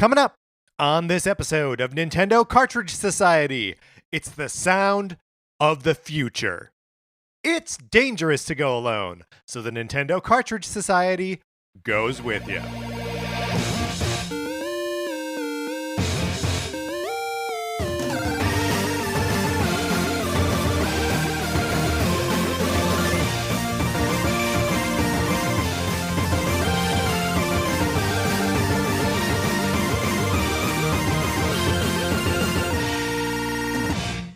Coming up on this episode of Nintendo Cartridge Society, it's the sound of the future. It's dangerous to go alone, so the Nintendo Cartridge Society goes with you.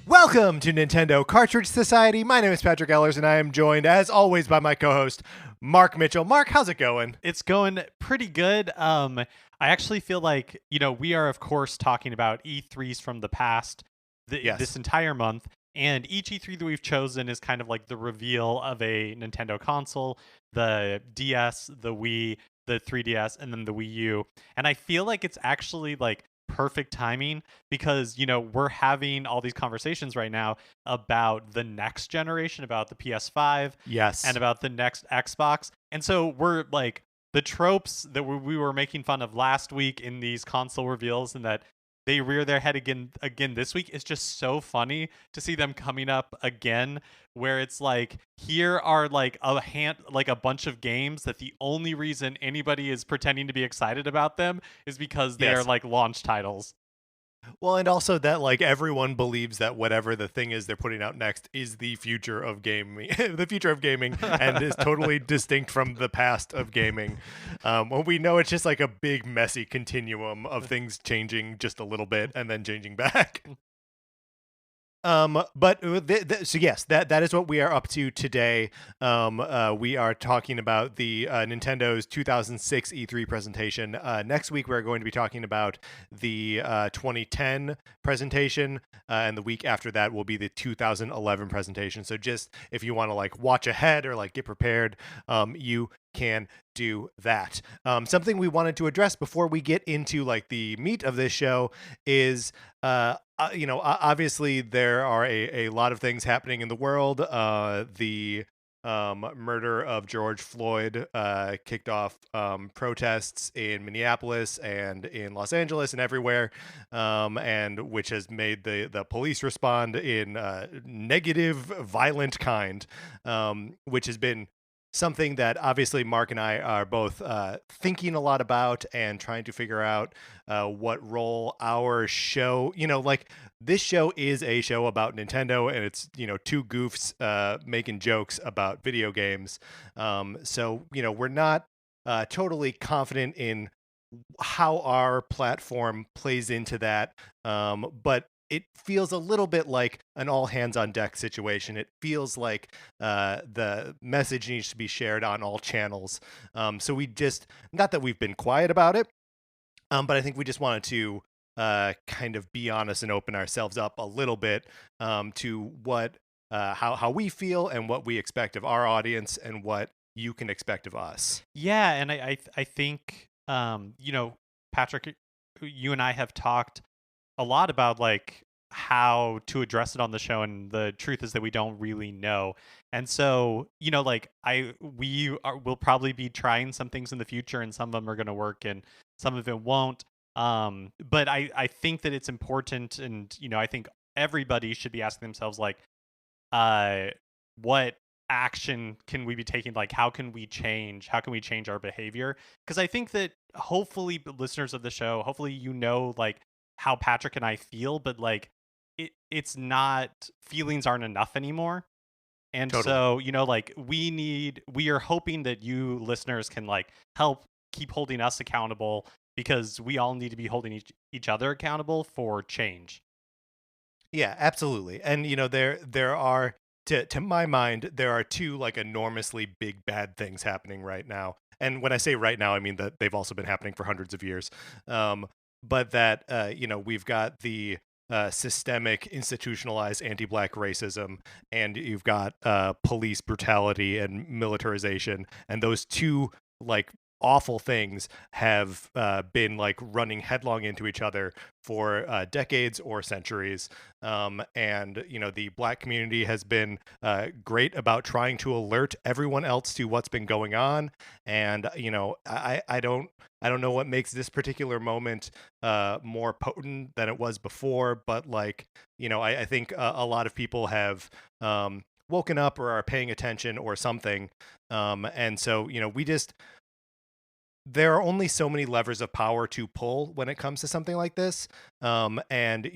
Welcome to Nintendo Cartridge Society. My name is Patrick Ellers, and I am joined, as always, by my co-host, Mark Mitchell. Mark, how's it going? It's going pretty good. I actually feel like, we are, of course, talking about E3s from the past this entire month, and each E3 that we've chosen is kind of like the reveal of a Nintendo console, the DS, the Wii, the 3DS, and then the Wii U. And I feel like it's actually like perfect timing because we're having all these conversations right now about the next generation, about the PS5, and about the next Xbox. And so we're like the tropes that we were making fun of last week in these console reveals, and that they rear their head again this week. It's just so funny to see them coming up again, where it's like, here are like a bunch of games that the only reason anybody is pretending to be excited about them is because they are like launch titles. Well, and also that like everyone believes that whatever the thing is they're putting out next is the future of gaming, the future of gaming, and is totally distinct from the past of gaming. Well, we know it's just like a big messy continuum of things changing just a little bit and then changing back. So yes, that is what we are up to today. We are talking about the Nintendo's 2006 E3 presentation. Next week, we're going to be talking about the 2010 presentation, and the week after that will be the 2011 presentation. So just if you want to like watch ahead or like get prepared, you can do that. Something we wanted to address before we get into like the meat of this show is obviously there are a lot of things happening in the world. The murder of George Floyd kicked off protests in Minneapolis and in Los Angeles and everywhere, and which has made the police respond in negative, violent kind, which has been something that obviously Mark and I are both thinking a lot about and trying to figure out what role our show, like this show is a show about Nintendo, and it's, two goofs making jokes about video games. So, we're not totally confident in how our platform plays into that. But it feels a little bit like an all hands on deck situation. It feels like the message needs to be shared on all channels. So we just, not that we've been quiet about it, but I think we just wanted to kind of be honest and open ourselves up a little bit to what, how we feel and what we expect of our audience and what you can expect of us. Yeah, and I think, Patrick, you and I have talked a lot about like how to address it on the show, and the truth is that we don't really know. And so, we'll probably be trying some things in the future, and some of them are going to work and some of it won't. But I think that it's important, and I think everybody should be asking themselves like, what action can we be taking? Like, how can we change our behavior? Because I think that hopefully listeners of the show, hopefully like how Patrick and I feel, but like it's not, feelings aren't enough anymore. And totally. So, like we are hoping that you listeners can like help keep holding us accountable, because we all need to be holding each other accountable for change. Yeah, absolutely. And there are, to my mind, there are two like enormously big bad things happening right now. And when I say right now, I mean that they've also been happening for hundreds of years. But that, we've got the systemic, institutionalized anti-Black racism, and you've got police brutality and militarization. And those two, like, awful things have been like running headlong into each other for decades or centuries. And, the Black community has been great about trying to alert everyone else to what's been going on. And, I don't know what makes this particular moment more potent than it was before, but like, I think a lot of people have woken up or are paying attention or something. And so, there are only so many levers of power to pull when it comes to something like this. And,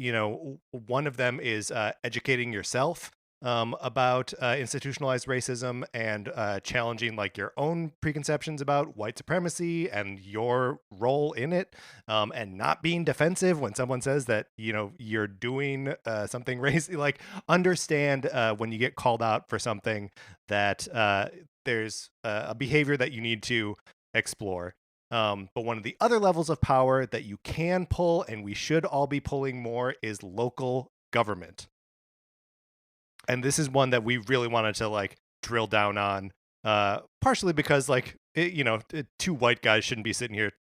one of them is educating yourself about institutionalized racism and challenging like your own preconceptions about white supremacy and your role in it, and not being defensive when someone says that, you're doing something racist. Like, understand when you get called out for something that there's a behavior that you need to explore. But one of the other levels of power that you can pull, and we should all be pulling more, is local government. And this is one that we really wanted to like drill down on, partially because like two white guys shouldn't be sitting here,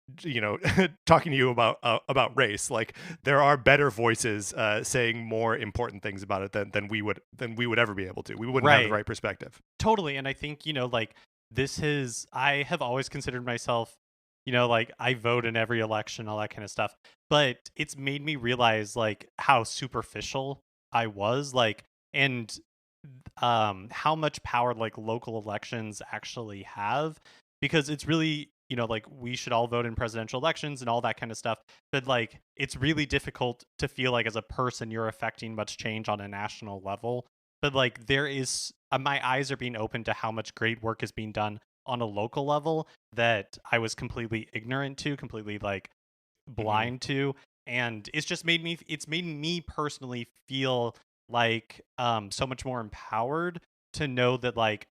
talking to you about race. Like, there are better voices saying more important things about it than we would ever be able to. We wouldn't have the right perspective. Totally. And I think like I have always considered myself, like I vote in every election, all that kind of stuff. But it's made me realize like how superficial I was, like, and how much power like local elections actually have, because it's really, like we should all vote in presidential elections and all that kind of stuff. But like, it's really difficult to feel like as a person you're affecting much change on a national level. But like, there is, my eyes are being opened to how much great work is being done on a local level that I was completely ignorant to, completely like blind to. And it's made me personally feel like so much more empowered to know that like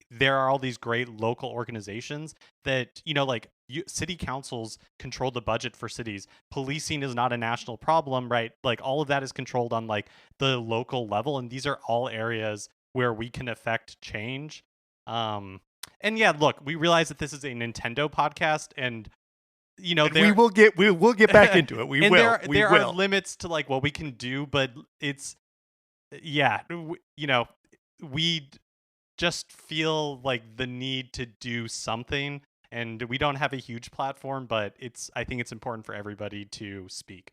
there are all these great local organizations that, like city councils control the budget for cities. Policing is not a national problem, right? Like, all of that is controlled on like the local level. And these are all areas where we can affect change. And yeah, look, we realize that this is a Nintendo podcast, and we will get back into it. There are limits to like what we can do, but it's we just feel like the need to do something, and we don't have a huge platform, but I think it's important for everybody to speak.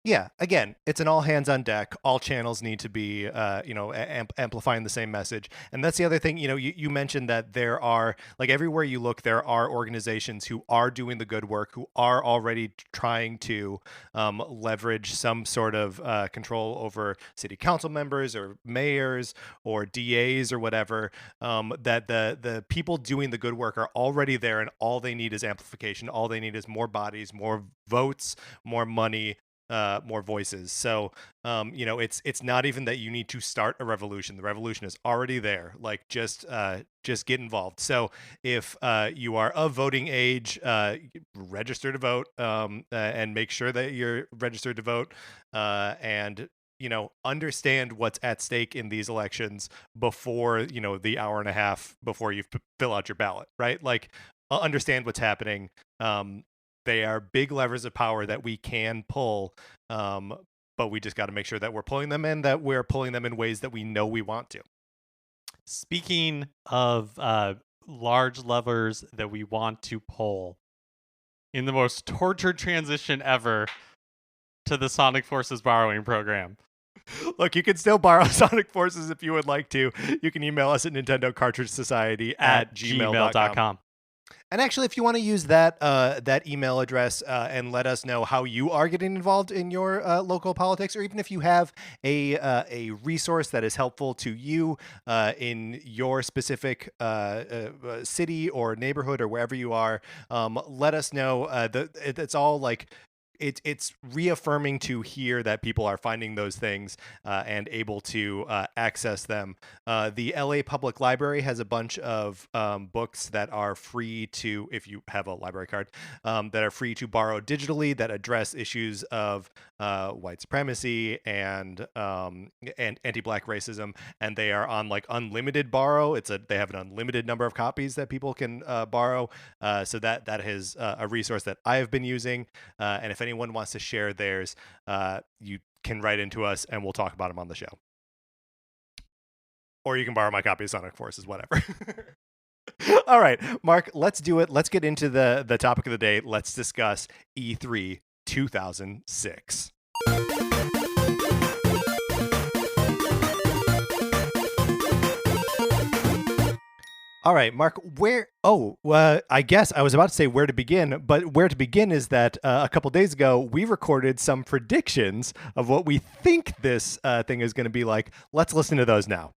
Yeah, again, it's an all hands on deck. All channels need to be, amplifying the same message. And that's the other thing. You mentioned that there are, like, everywhere you look, there are organizations who are doing the good work, who are already trying to leverage some sort of control over city council members or mayors or DAs or whatever. That the people doing the good work are already there, and all they need is amplification. All they need is more bodies, more votes, more money, more voices. So it's not even that you need to start a revolution. The revolution is already there. Like, just get involved. So if you are of voting age, register to vote, and make sure that you're registered to vote, and understand what's at stake in these elections before the hour and a half before you fill out your ballot, right? Like, understand what's happening. They are big levers of power that we can pull, but we just got to make sure that we're pulling them in, that we're pulling them in ways that we know we want to. Speaking of large levers that we want to pull, in the most tortured transition ever to the Sonic Forces borrowing program. Look, you can still borrow Sonic Forces if you would like to. You can email us at Nintendo Cartridge Society at gmail.com. And actually, if you want to use that email address and let us know how you are getting involved in your local politics, or even if you have a resource that is helpful to you in your specific city or neighborhood or wherever you are, let us know. It's all like it's reaffirming to hear that people are finding those things and able to access them. The LA Public Library has a bunch of books that are free to, if you have a library card, that are free to borrow digitally that address issues of white supremacy and anti-black racism, and they are on like unlimited borrow. They have an unlimited number of copies that people can borrow. So that is a resource that I have been using. And if anyone wants to share theirs, you can write into us and we'll talk about them on the show. Or you can borrow my copy of Sonic Forces, whatever. All right, Mark, let's do it. Let's get into the topic of the day. Let's discuss E3 2006. All right, Mark, I guess I was about to say where to begin, but where to begin is that a couple days ago, we recorded some predictions of what we think this thing is going to be like. Let's listen to those now.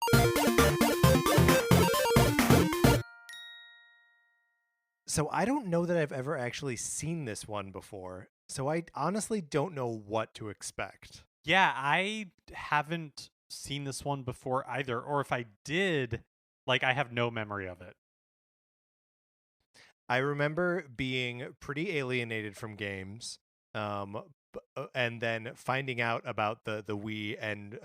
So I don't know that I've ever actually seen this one before, so I honestly don't know what to expect. Yeah, I haven't seen this one before either, or if I did, like, I have no memory of it. I remember being pretty alienated from games, and then finding out about the Wii and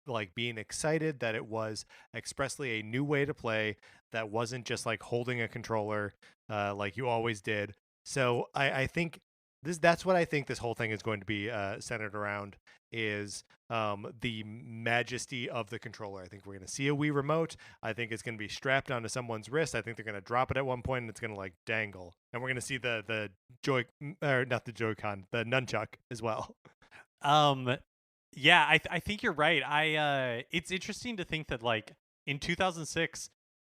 like being excited that it was expressly a new way to play that wasn't just like holding a controller like you always did. So I think that's what I think this whole thing is going to be centered around, is the majesty of the controller. I think we're going to see a Wii remote. I think it's going to be strapped onto someone's wrist. I think they're going to drop it at one point and it's going to like dangle. And we're going to see the not the Joy-Con, the nunchuck as well. Yeah, I think you're right. It's interesting to think that like in 2006,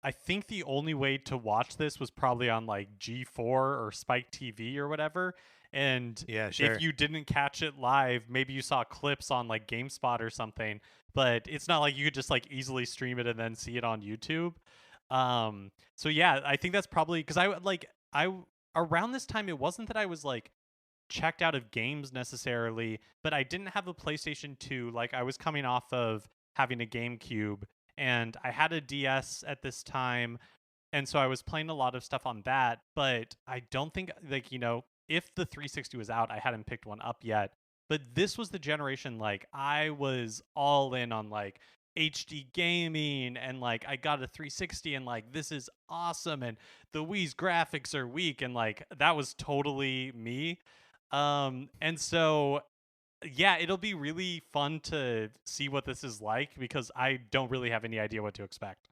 I think the only way to watch this was probably on like G4 or Spike TV or whatever. And yeah, sure. If you didn't catch it live, maybe you saw clips on like GameSpot or something, but it's not like you could just like easily stream it and then see it on YouTube. So yeah, I think that's probably because I around this time, it wasn't that I was like checked out of games necessarily, but I didn't have a PlayStation 2. Like I was coming off of having a GameCube and I had a DS at this time. And so I was playing a lot of stuff on that, but I don't think like, if the 360 was out, I hadn't picked one up yet. But this was the generation, like, I was all in on, like, HD gaming, and, like, I got a 360, and, like, this is awesome, and the Wii's graphics are weak, and, like, that was totally me. And so, yeah, it'll be really fun to see what this is like, because I don't really have any idea what to expect.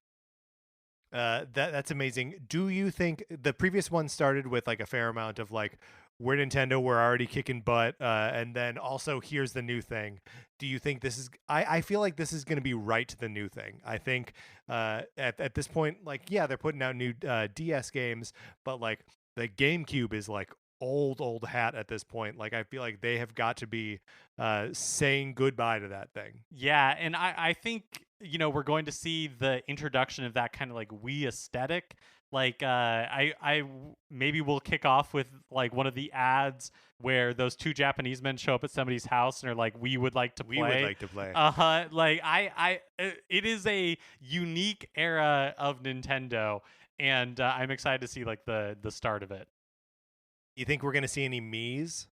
That's amazing. Do you think the previous one started with like a fair amount of like, we're Nintendo, we're already kicking butt, and then also here's the new thing? Do you think this is? I feel like this is going to be right to the new thing. I think at this point, like, yeah, they're putting out new DS games, but like the GameCube is like old hat at this point. Like I feel like they have got to be saying goodbye to that thing. Yeah, and I think we're going to see the introduction of that kind of like Wii aesthetic. Like I maybe we'll kick off with like one of the ads where those two Japanese men show up at somebody's house and are like, we would like to play. We would like to play. Like it is a unique era of Nintendo, and I'm excited to see like the start of it. You think we're going to see any Miis?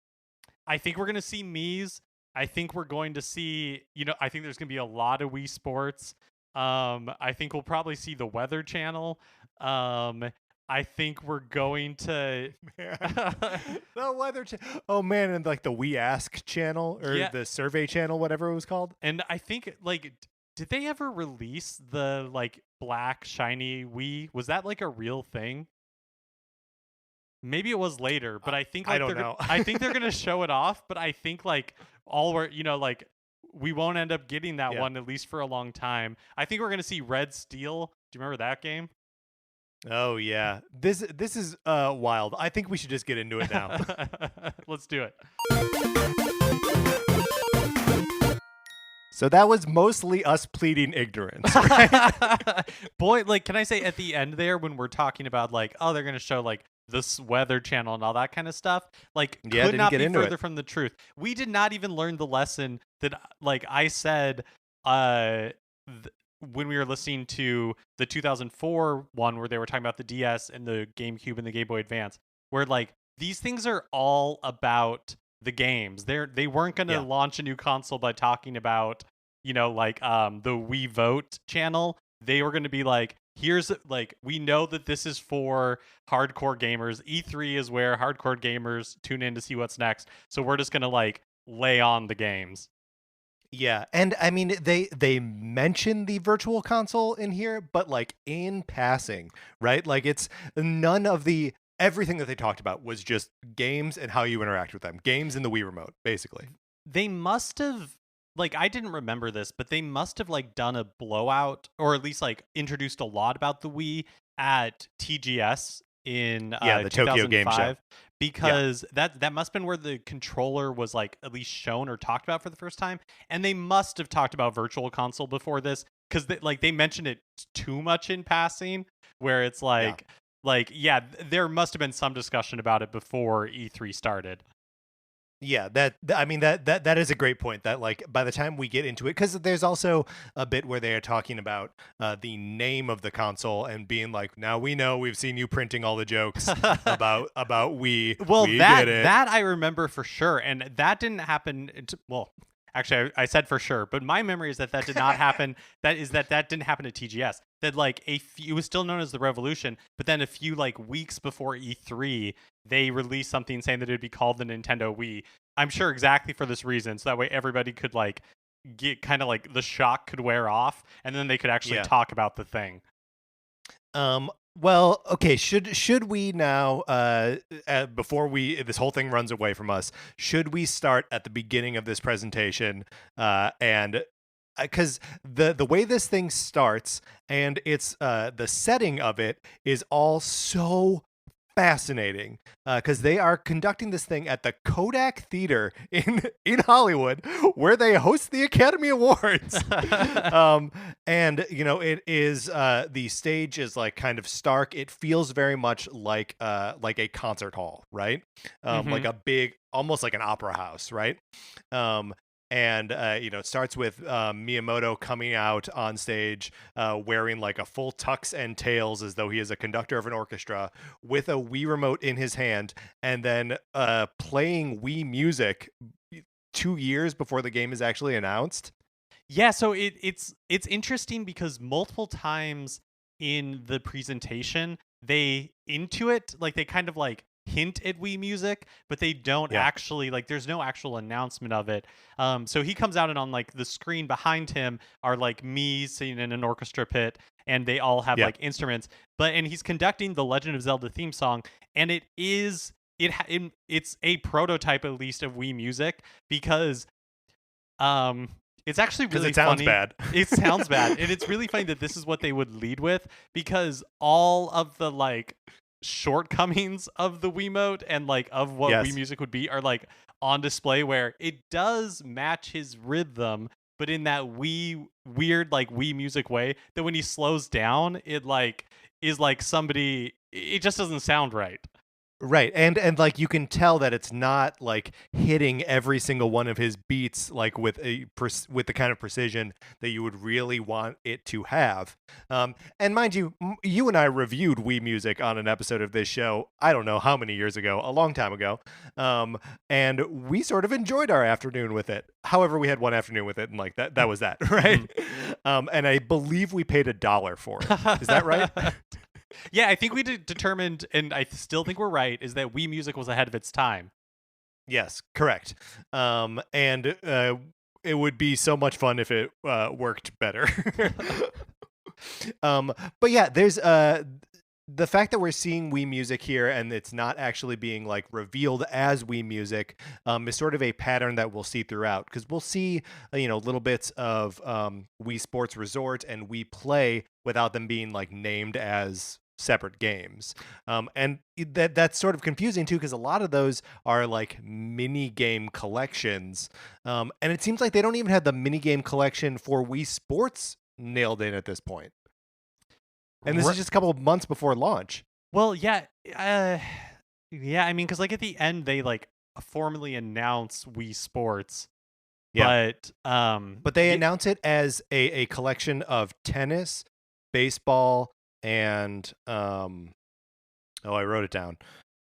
I think we're going to see Miis. I think we're going to see, I think there's going to be a lot of Wii Sports. I think we'll probably see the Weather Channel. I think we're going to the Weather Channel. Oh man, and like the We Ask channel or the Survey Channel, whatever it was called. And I think like, did they ever release the like black shiny Wii? Was that like a real thing? Maybe it was later, but I think like, I don't know. I think they're gonna show it off, but I think like like we won't end up getting that one at least for a long time. I think we're gonna see Red Steel. Do you remember that game? Oh yeah, this is wild. I think we should just get into it now. Let's do it. So that was mostly us pleading ignorance, right? Boy, like, can I say at the end there when we're talking about like, oh, they're gonna show like this Weather Channel and all that kind of stuff, like, Yeah, could didn't not get be into further it. from the truth. We did not even learn the lesson that, like, I said, uh, when we were listening to the 2004 one where they were talking about the DS and the GameCube and the Game Boy Advance, where like these things are all about the games. They weren't going to Yeah. launch a new console by talking about, like the Wii Vote channel. They were going to be like, here's like, we know that this is for hardcore gamers. E3 is where hardcore gamers tune in to see what's next. So we're just going to like lay on the games. Yeah, and I mean they mention the virtual console in here, but like in passing, right? Like it's none of the everything that they talked about was just games and how you interact with them. Games in the Wii remote, basically. They must have, like, I didn't remember this, but they must have like done a blowout or at least like introduced a lot about the Wii at TGS in Yeah, the Tokyo Game Show. 2005, because that must have been where the controller was like at least shown or talked about for the first time. And they must have talked about virtual console before this, because they mentioned it too much in passing, where it's like yeah, there must have been some discussion about it before E3 started. Yeah, I mean that is a great point. That like by the time we get into it, because there's also a bit where they are talking about the name of the console and being like, now we know we've seen you printing all the jokes about we. Well, we that get it. that I remember for sure, and that didn't happen. Well, actually, I said for sure, but my memory is that did not happen. That didn't happen at TGS. That like it was still known as the Revolution, but then a few like weeks before E3, they released something saying that it would be called the Nintendo Wii. I'm sure exactly for this reason, so that way everybody could like get kind of like the shock could wear off, and then they could actually talk about the thing. Well, okay. Should we now, before this whole thing runs away from us, should we start at the beginning of this presentation, and because the way this thing starts and it's the setting of it is all so fascinating, because they are conducting this thing at the Kodak Theater in Hollywood, where they host the Academy Awards. And it is the stage is like kind of stark. It feels very much like a concert hall, right? Like a big, almost like an opera house, right? And it starts with Miyamoto coming out on stage wearing like a full tux and tails, as though he is a conductor of an orchestra, with a Wii remote in his hand, and then playing Wii music 2 years before the game is actually announced. Yeah, so it's interesting because multiple times in the presentation they Intuit, like they kind of like hint at Wii music, but they don't actually, like, there's no actual announcement of it. So he comes out, and on like the screen behind him are like me sitting in an orchestra pit, and they all have like instruments. And he's conducting the Legend of Zelda theme song, and it's a prototype at least of Wii music, because it's actually really it sounds funny. bad. It sounds bad, and it's really funny that this is what they would lead with, because all of the like shortcomings of the Wiimote and like of what Wii music would be are like on display, where it does match his rhythm, but in that weird like Wii music way, that when he slows down, it like is like somebody, it just doesn't sound right. Right, and like you can tell that it's not like hitting every single one of his beats like with the kind of precision that you would really want it to have. And mind you, you and I reviewed Wii music on an episode of this show, I don't know how many years ago, a long time ago, and we sort of enjoyed our afternoon with it. However, we had one afternoon with it, and like that was that, right? And I believe we paid $1 for it. Is that right? Yeah, I think we determined, and I still think we're right, is that Wii music was ahead of its time. Yes, correct. And it would be so much fun if it worked better. But yeah, there's the fact that we're seeing Wii music here and it's not actually being like revealed as Wii music is sort of a pattern that we'll see throughout, because we'll see little bits of Wii Sports Resort and Wii Play without them being like named as separate games. And that's sort of confusing too, because a lot of those are like mini game collections. And it seems like they don't even have the mini game collection for Wii Sports nailed in at this point. And this is just a couple of months before launch. Well, yeah. Yeah, I mean, because like at the end, they like formally announce Wii Sports. Yeah. But they announce it as a collection of tennis, baseball, and I wrote it down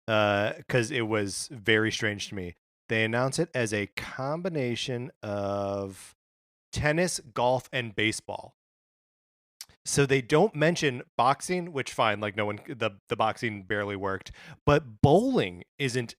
because it was very strange to me. They announce it as a combination of tennis, golf, and baseball. So they don't mention boxing, which fine, like no one, the boxing barely worked, but bowling isn't.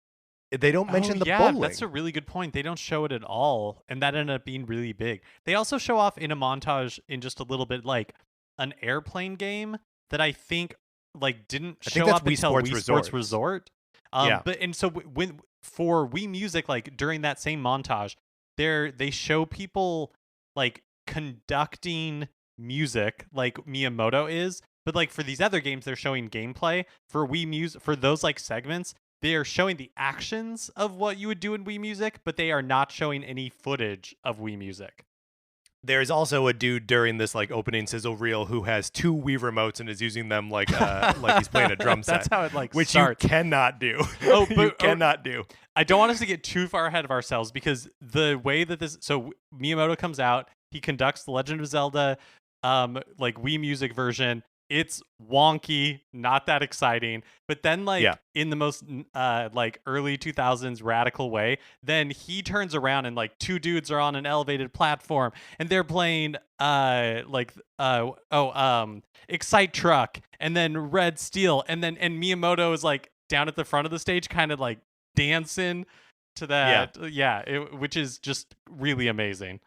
They don't mention the bowling. That's a really good point. They don't show it at all, and that ended up being really big. They also show off in a montage in just a little bit, like an airplane game that I think like didn't show up until Wii Sports Resort. But and so when for Wii Music, like during that same montage, they show people like conducting music like Miyamoto is, but like for these other games, they're showing gameplay. For Wii Music, for those like segments, they are showing the actions of what you would do in Wii Music, but they are not showing any footage of Wii Music. There's also a dude during this like opening sizzle reel who has 2 Wii remotes and is using them like he's playing a drum set. That's how it like which starts. You cannot do. Oh, but you cannot do. I don't want us to get too far ahead of ourselves because the way that Miyamoto comes out, he conducts the Legend of Zelda like Wii Music version. It's wonky, not that exciting. But then in the most like early 2000s radical way, then he turns around and like 2 dudes are on an elevated platform and they're playing Excite Truck and then Red Steel and Miyamoto is like down at the front of the stage kind of like dancing to that. Which is just really amazing.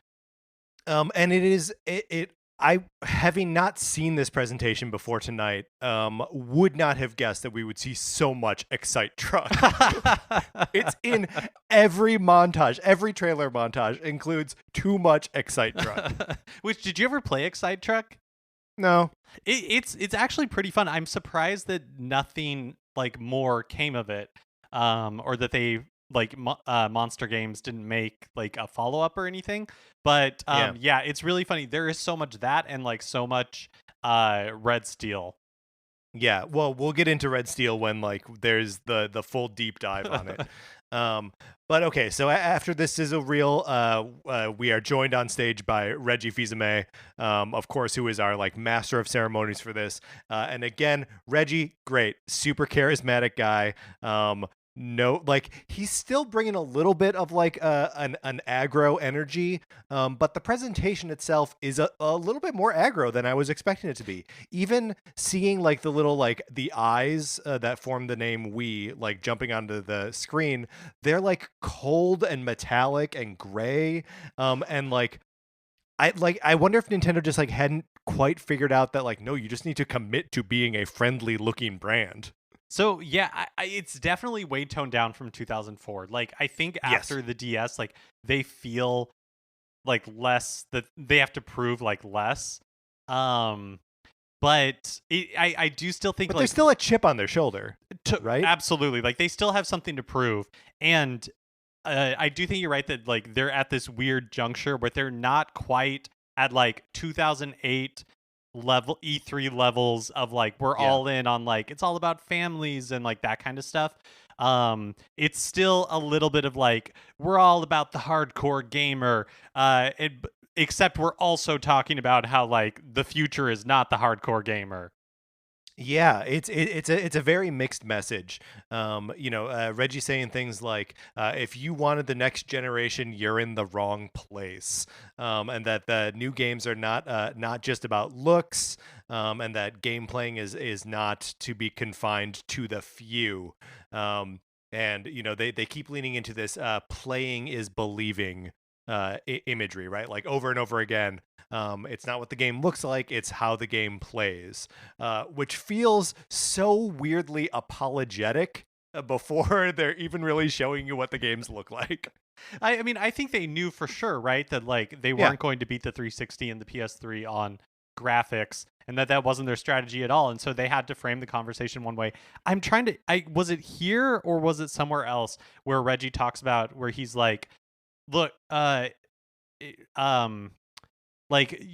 And I, having not seen this presentation before tonight, would not have guessed that we would see so much Excite Truck. It's in every montage. Every trailer montage includes too much Excite Truck. Which, did you ever play Excite Truck? No. It's actually pretty fun. I'm surprised that nothing like more came of it, or that they like Monster Games didn't make like a follow-up or anything. But it's really funny. There is so much that and like so much Red Steel. Yeah, well, we'll get into Red Steel when like there's the full deep dive on it. But okay, so after this sizzle reel, we are joined on stage by Reggie Fils-Aimé, of course, who is our like master of ceremonies for this. And again, Reggie, great, super charismatic guy. No, like he's still bringing a little bit of like an aggro energy, but the presentation itself is a little bit more aggro than I was expecting it to be. Even seeing like the little like the eyes that form the name Wii like jumping onto the screen, they're like cold and metallic and gray, and like I wonder if Nintendo just like hadn't quite figured out that like no, you just need to commit to being a friendly looking brand. So yeah, it's definitely way toned down from 2004. Like I think after the DS, like they feel like less that they have to prove like less. But I do still think but there's still a chip on their shoulder, right? Absolutely, like they still have something to prove, and I do think you're right that like they're at this weird juncture where they're not quite at like 2008 level E3 levels of like we're all in on like it's all about families and like that kind of stuff. It's still a little bit of like we're all about the hardcore gamer, except we're also talking about how like the future is not the hardcore gamer. Yeah, it's a very mixed message. Reggie saying things like, "If you wanted the next generation, you're in the wrong place," and that the new games are not just about looks, and that game playing is not to be confined to the few. And they keep leaning into this playing is believing imagery, right? Like over and over again. It's not what the game looks like, it's how the game plays, which feels so weirdly apologetic before they're even really showing you what the games look like. I mean, I think they knew for sure, right, that like they weren't going to beat the 360 and the PS3 on graphics, and that wasn't their strategy at all. And so they had to frame the conversation one way. Was it here or was it somewhere else where Reggie talks about where he's like, look, like,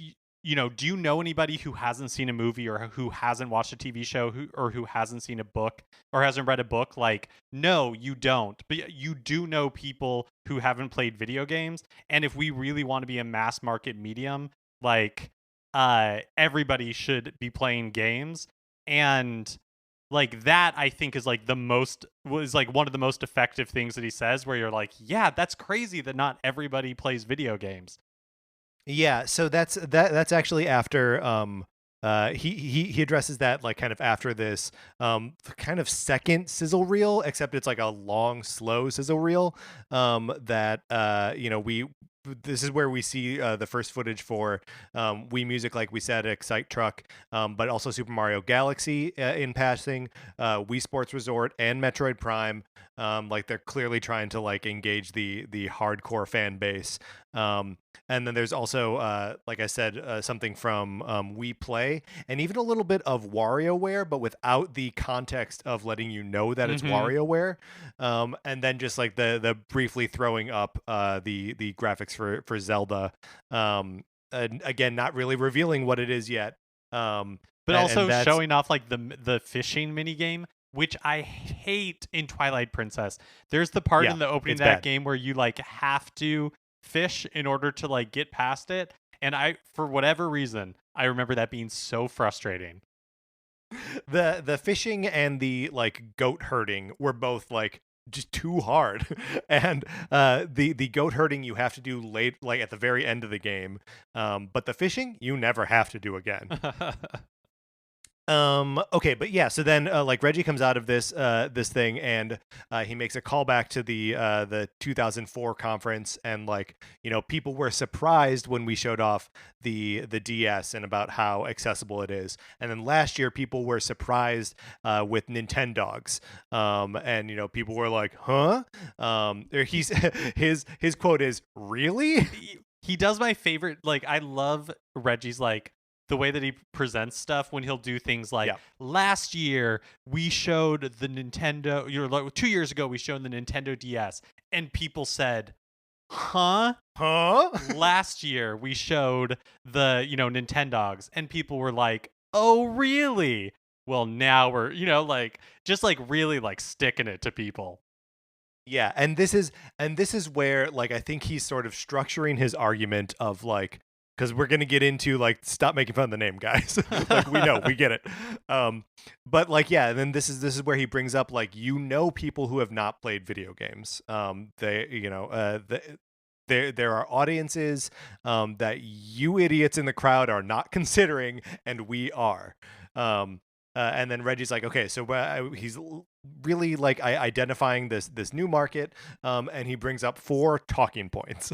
do you know anybody who hasn't seen a movie or who hasn't watched a TV show who hasn't seen a book or hasn't read a book? Like, no, you don't. But you do know people who haven't played video games. And if we really want to be a mass market medium, like, everybody should be playing games. And like that, I think was like one of the most effective things that he says, where you're like, yeah, that's crazy that not everybody plays video games. Yeah, so that's actually after he addresses that like kind of after this kind of second sizzle reel, except it's like a long slow sizzle reel that we this is where we see the first footage for Wii Music, like we said, Excite Truck, but also Super Mario Galaxy in passing, Wii Sports Resort, and Metroid Prime. Like they're clearly trying to like engage the hardcore fan base. And then there's also, like I said, something from Wii Play, and even a little bit of WarioWare, but without the context of letting you know that it's WarioWare. And then just like the briefly throwing up the graphics for Zelda. Again, not really revealing what it is yet. But also showing off like the fishing mini game, which I hate in Twilight Princess. There's the part in the opening of that game where you like have to fish in order to like get past it, and for whatever reason I remember that being so frustrating. The fishing and the like goat herding were both like just too hard, and the goat herding you have to do late, like at the very end of the game, but the fishing you never have to do again. Okay, but yeah, so then like Reggie comes out of this thing, and he makes a callback to the 2004 conference, and like people were surprised when we showed off the DS and about how accessible it is, and then last year people were surprised with Nintendogs, and people were like, huh? He's his quote is, really? He does my favorite, like I love Reggie's like the way that he presents stuff when he'll do things like last year we showed the Nintendo, 2 years ago we showed the Nintendo DS, and people said, huh? Last year we showed the Nintendogs, and people were like, oh really? Well, now we're like just like really like sticking it to people. Yeah, and this is where like I think he's sort of structuring his argument of like, because we're gonna get into like, stop making fun of the name, guys. Like we get it. But like and then this is where he brings up like people who have not played video games. There are audiences that you idiots in the crowd are not considering, and we are. And then Reggie's like, okay, so he's really like identifying this new market, and he brings up 4 talking points.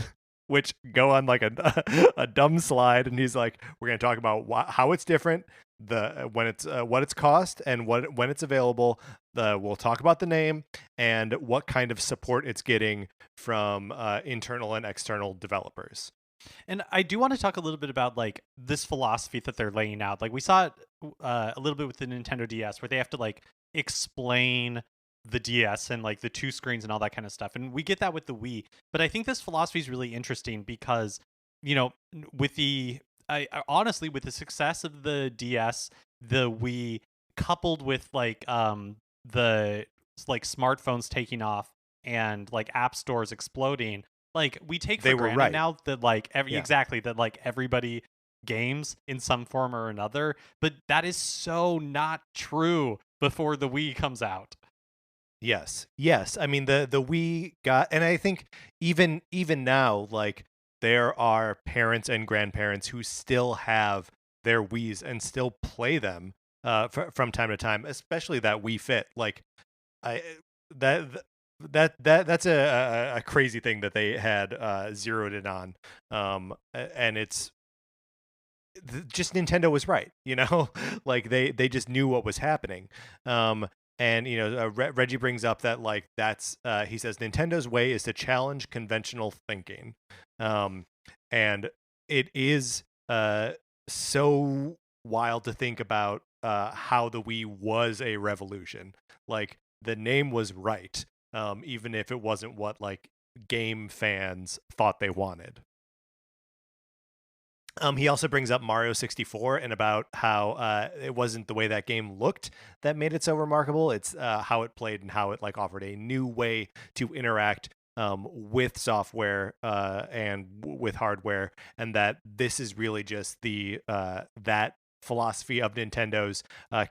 Which go on like a dumb slide, and he's like, we're going to talk about how it's different, when it's what it's cost, and when it's available. We'll talk about the name and what kind of support it's getting from internal and external developers. And I do want to talk a little bit about like this philosophy that they're laying out. Like we saw it a little bit with the Nintendo DS, where they have to like explain the DS and like the 2 screens and all that kind of stuff. And we get that with the Wii. But I think this philosophy is really interesting because, with honestly, with the success of the DS, the Wii, coupled with like the like smartphones taking off and like app stores exploding, like we take for granted now that like exactly that like everybody games in some form or another. But that is so not true before the Wii comes out. Yes. I mean, the Wii got, and I think even now, like there are parents and grandparents who still have their Wiis and still play them from time to time, especially that Wii Fit. Like that's a crazy thing that they had zeroed in on, and it's just Nintendo was right, like they just knew what was happening. And Reggie brings up that like he says Nintendo's way is to challenge conventional thinking, and it is so wild to think about how the Wii was a revolution. Like the name was right, even if it wasn't what like game fans thought they wanted. He also brings up Mario 64 and about how it wasn't the way that game looked that made it so remarkable. It's how it played and how it like offered a new way to interact with software and with hardware, and that this is really just the that philosophy of Nintendo's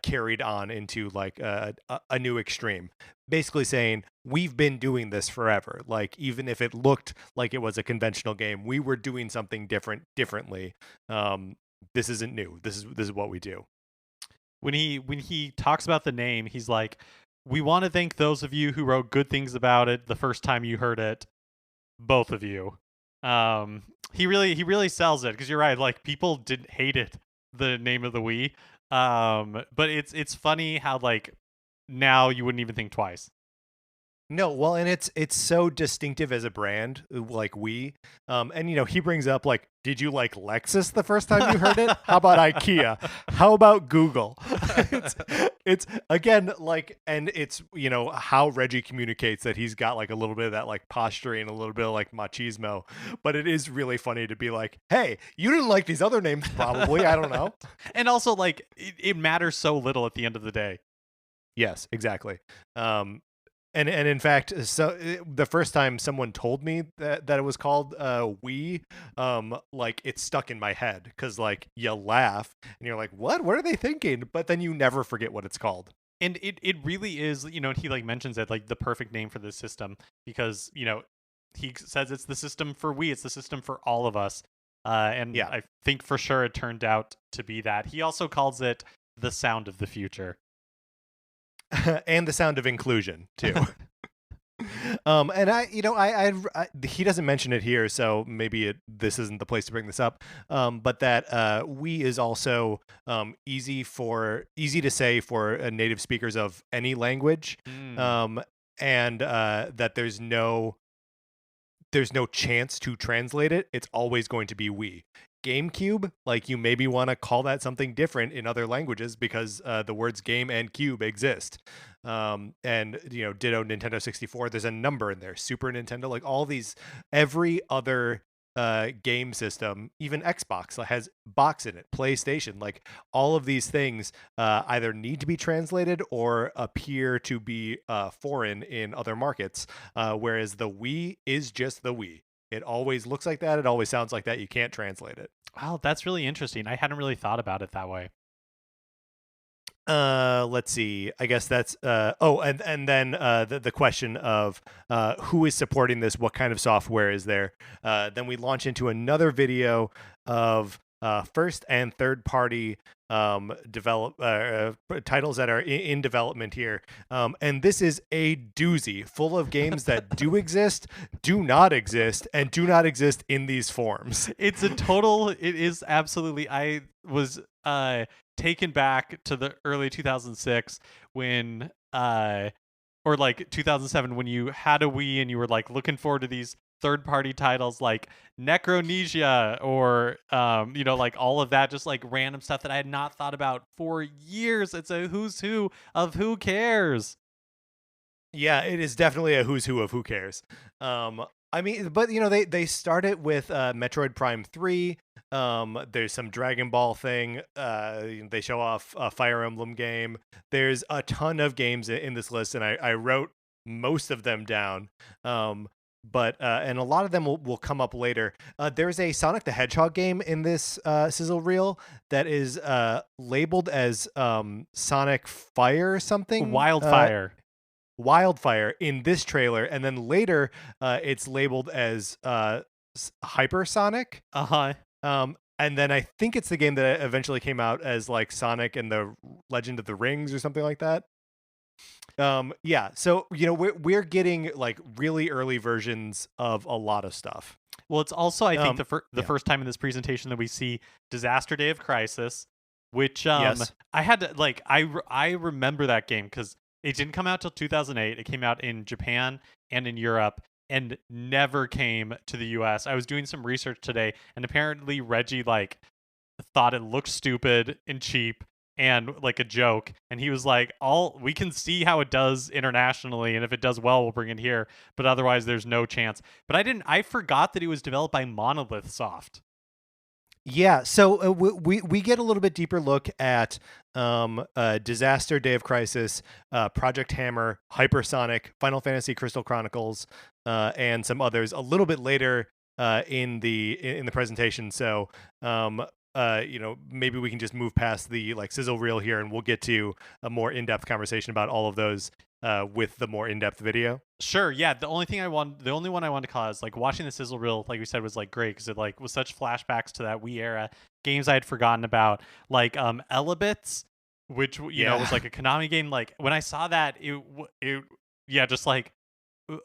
carried on into like a new extreme, basically saying we've been doing this forever. Like even if it looked like it was a conventional game, we were doing something differently. This isn't new. This is what we do. When he talks about the name, he's like, we want to thank those of you who wrote good things about it the first time you heard it, both of you. He really sells it, because you're right, like people didn't hate it, the name of the Wii. But it's funny how like now you wouldn't even think twice. No, well, and it's so distinctive as a brand, like Wii. And he brings up like, did you like Lexus the first time you heard it? How about IKEA? How about Google? it's again like, and it's how Reggie communicates that he's got like a little bit of that like posturing and a little bit of like machismo, but it is really funny to be like, hey, you didn't like these other names probably. I don't know. And also like it matters so little at the end of the day. Yes, exactly. And in fact, so the first time someone told me that it was called Wii, like it stuck in my head, because like you laugh and you're like, what are they thinking? But then you never forget what it's called. And it really is, and he like mentions it like the perfect name for this system, because he says it's the system for Wii, it's the system for all of us. And yeah. I think for sure it turned out to be that. He also calls it the sound of the future. And the sound of inclusion too. And I he doesn't mention it here, so maybe this isn't the place to bring this up. But that Wii is also easy to say for native speakers of any language, and that there's no chance to translate it. It's always going to be Wii. GameCube, like you maybe want to call that something different in other languages, because the words game and cube exist. And ditto Nintendo 64, there's a number in there. Super Nintendo, like all these, every other game system, even Xbox has box in it, PlayStation, like all of these things either need to be translated or appear to be foreign in other markets, whereas the Wii is just the Wii. It always looks like that. It always sounds like that. You can't translate it. Wow, that's really interesting. I hadn't really thought about it that way. Let's see. I guess that's and then the question of who is supporting this, what kind of software is there. Then we launch into another video of first and third party titles that are in development here, and this is a doozy full of games that do exist, do not exist, and do not exist in these forms. It is absolutely. I was taken back to the early 2006 when or like 2007 when you had a Wii and you were like looking forward to these third-party titles like Necronesia or like all of that, just like random stuff that I had not thought about for years. It's a who's who of who cares. Yeah, it is definitely a who's who of who cares. I mean, but they start it with Metroid Prime 3. There's some Dragon Ball thing. They show off a Fire Emblem game. There's a ton of games in this list, and I wrote most of them down. But and a lot of them will come up later. There's a Sonic the Hedgehog game in this sizzle reel that is labeled as Sonic Fire or something. Wildfire in this trailer, and then later it's labeled as Hypersonic. And then I think it's the game that eventually came out as like Sonic and the Legend of the Rings or something like that. Yeah, so we're getting like really early versions of a lot of stuff. Well, it's also I think the first time in this presentation that we see Disaster Day of Crisis, which yes. I had to like I remember that game because it didn't come out till 2008. It came out in Japan and in Europe and never came to the US. I was doing some research today, and apparently Reggie like thought it looked stupid and cheap and like a joke, and he was like, all we can see how it does internationally, and if it does well we'll bring it here, but otherwise there's no chance. But I forgot that it was developed by Monolith Soft. Yeah, so we get a little bit deeper look at Disaster, Day of Crisis, Project Hammer, Hypersonic, Final Fantasy Crystal Chronicles, and some others a little bit later in the presentation. So maybe we can just move past the like sizzle reel here, and we'll get to a more in-depth conversation about all of those with the more in-depth video. Sure, yeah. The only one I wanted to call out is like watching the sizzle reel, like we said, was like great because it like was such flashbacks to that Wii era, games I had forgotten about, like Elebits, which you know was like a Konami game. Like when I saw that, it just like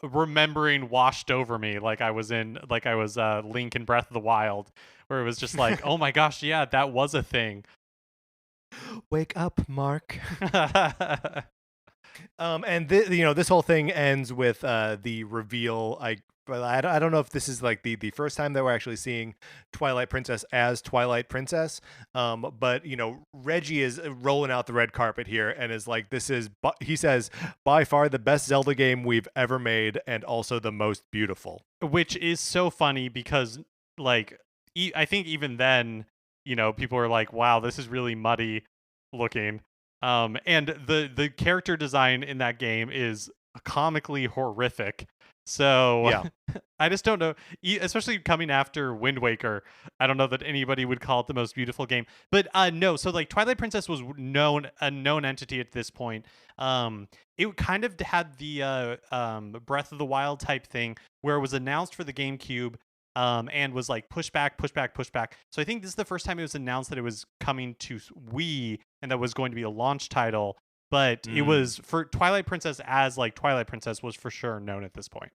remembering washed over me, like I was Link in Breath of the Wild, where it was just like, oh my gosh, yeah, that was a thing. Wake up, Mark. And this whole thing ends with the reveal. I don't know if this is like the first time that we're actually seeing Twilight Princess as Twilight Princess. But Reggie is rolling out the red carpet here and is like, he says, by far the best Zelda game we've ever made, and also the most beautiful. Which is so funny because like I think even then, people are like, wow, this is really muddy looking. And the character design in that game is comically horrific. So yeah. I just don't know, especially coming after Wind Waker. I don't know that anybody would call it the most beautiful game. But no, so like Twilight Princess was a known entity at this point. It kind of had the Breath of the Wild type thing where it was announced for the GameCube. And was like push back. So I think this is the first time it was announced that it was coming to Wii and that was going to be a launch title. But it was for Twilight Princess as like Twilight Princess was for sure known at this point.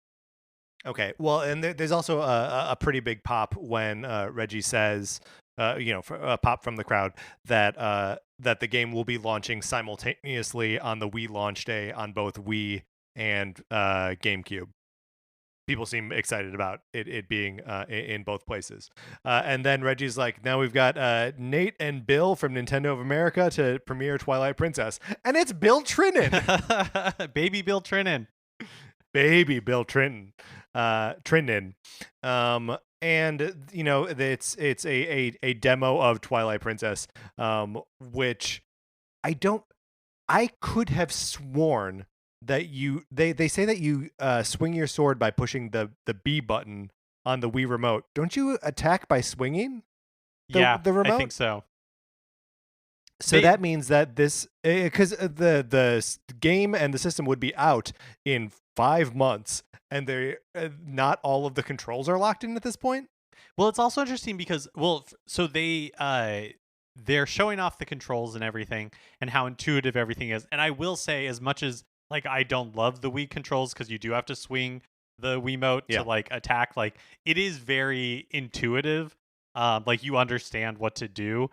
Okay, well, and there's also a pretty big pop when Reggie says, a pop from the crowd that the game will be launching simultaneously on the Wii launch day on both Wii and GameCube. People seem excited about it being in both places. And then Reggie's like, now we've got Nate and Bill from Nintendo of America to premiere Twilight Princess. And it's Bill Trinen. Baby Bill Trinen. Baby Bill Trinen. And, it's a demo of Twilight Princess, which I could have sworn that they say that you swing your sword by pushing the B button on the Wii remote. Don't you attack by swinging the remote? I think so. So that means that this, because the game and the system would be out in 5 months, and they not all of the controls are locked in at this point. Well, it's also interesting because so they're showing off the controls and everything and how intuitive everything is. And I will say, as much as like I don't love the Wii controls because you do have to swing the Wiimote to like attack, like it is very intuitive. Like you understand what to do,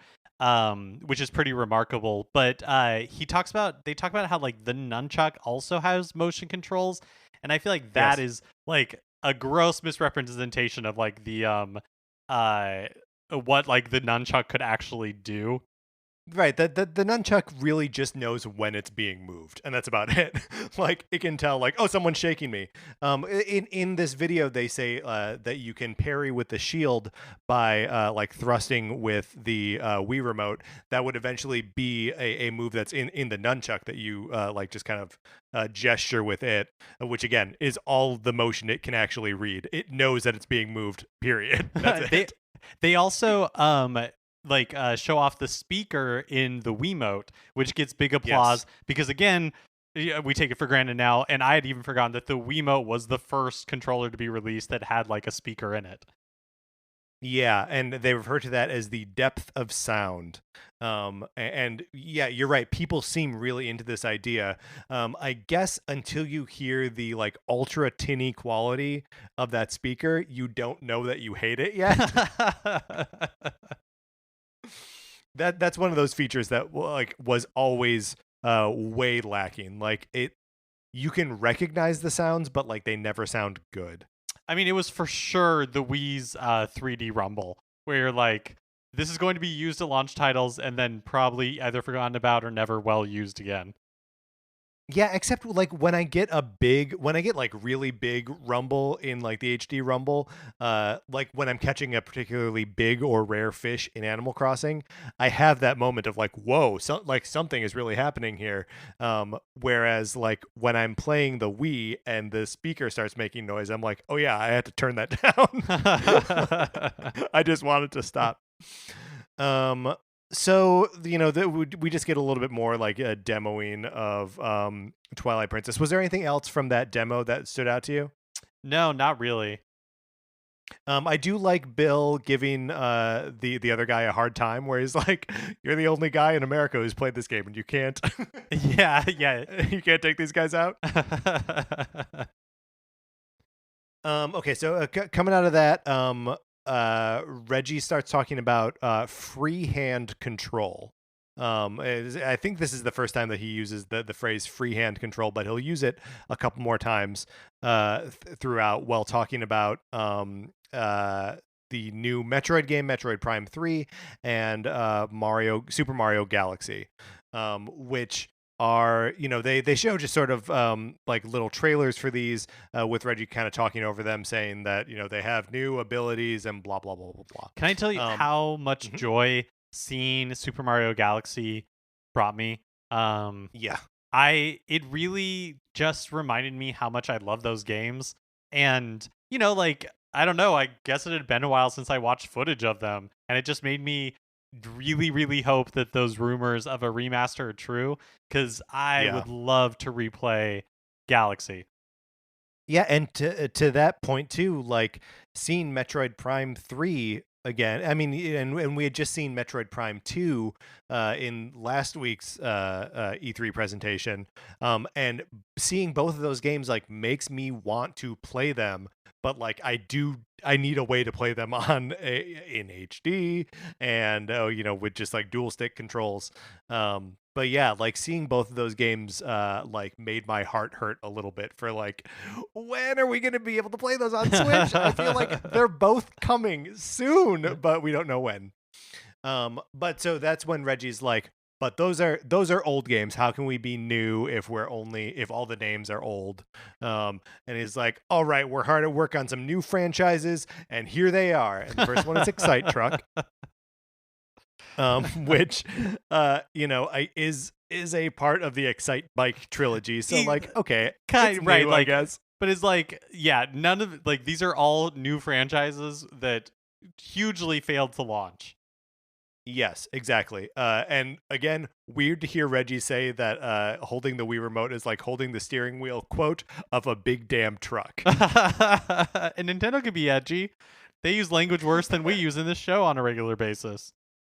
which is pretty remarkable. But they talk about how like the nunchuck also has motion controls, and I feel like that is like a gross misrepresentation of like the what like the nunchuck could actually do. Right, the nunchuck really just knows when it's being moved, and that's about it. Like it can tell, like, oh, someone's shaking me. In this video, they say that you can parry with the shield by like thrusting with the Wii remote. That would eventually be a move that's in the nunchuck that you like just kind of gesture with it, which again is all the motion it can actually read. It knows that it's being moved. Period. That's it. They also show off the speaker in the Wiimote, which gets big applause because again, we take it for granted now, and I had even forgotten that the Wiimote was the first controller to be released that had like a speaker in it. Yeah, and they refer to that as the depth of sound. And yeah, you're right. People seem really into this idea. I guess until you hear the like ultra tinny quality of that speaker, you don't know that you hate it yet. That's one of those features that like was always way lacking. Like you can recognize the sounds, but like they never sound good. I mean, it was for sure the Wii's 3D Rumble, where you're like, this is going to be used at launch titles and then probably either forgotten about or never well used again. Yeah, except like when I get like really big rumble in like the HD rumble, like when I'm catching a particularly big or rare fish in Animal Crossing, I have that moment of like, whoa, like something is really happening here. Whereas like when I'm playing the Wii and the speaker starts making noise, I'm like, oh yeah, I had to turn that down. I just wanted to stop. So we just get a little bit more like a demoing of Twilight Princess. Was there anything else from that demo that stood out to you? No, not really. I do like Bill giving the other guy a hard time, where he's like, "You're the only guy in America who's played this game, and you can't." Yeah, you can't take these guys out. Okay, so coming out of that, Reggie starts talking about freehand control. I think this is the first time that he uses the phrase freehand control, but he'll use it a couple more times throughout while talking about the new Metroid game, Metroid Prime 3, and Super Mario Galaxy, which are, they show just sort of like little trailers for these with Reggie kind of talking over them, saying that they have new abilities and blah blah blah blah blah. Can I tell you how much joy seeing Super Mario Galaxy brought me? Yeah, it really just reminded me how much I love those games, and like, I don't know, I guess it had been a while since I watched footage of them, and it just made me really, really hope that those rumors of a remaster are true, because I would love to replay Galaxy. Yeah, and to that point too, like seeing Metroid Prime 3 again. I mean, and we had just seen Metroid Prime 2 in last week's E3 presentation, and seeing both of those games like makes me want to play them. But like I need a way to play them in HD and with just like dual stick controls. But yeah, like seeing both of those games like made my heart hurt a little bit for like, when are we going to be able to play those on Switch? I feel like they're both coming soon, but we don't know when. But so that's when Reggie's like, but those are old games. How can we be new if all the names are old? And he's like, all right, we're hard at work on some new franchises, and here they are. And the first one is Excite Truck, which is a part of the Excite Bike trilogy. So like, okay, kind of right, new, I guess. But it's like, yeah, none of like these are all new franchises that hugely failed to launch. Yes, exactly. And again, weird to hear Reggie say that holding the Wii remote is like holding the steering wheel, quote, of a big damn truck. And Nintendo can be edgy. They use language worse than we use in this show on a regular basis.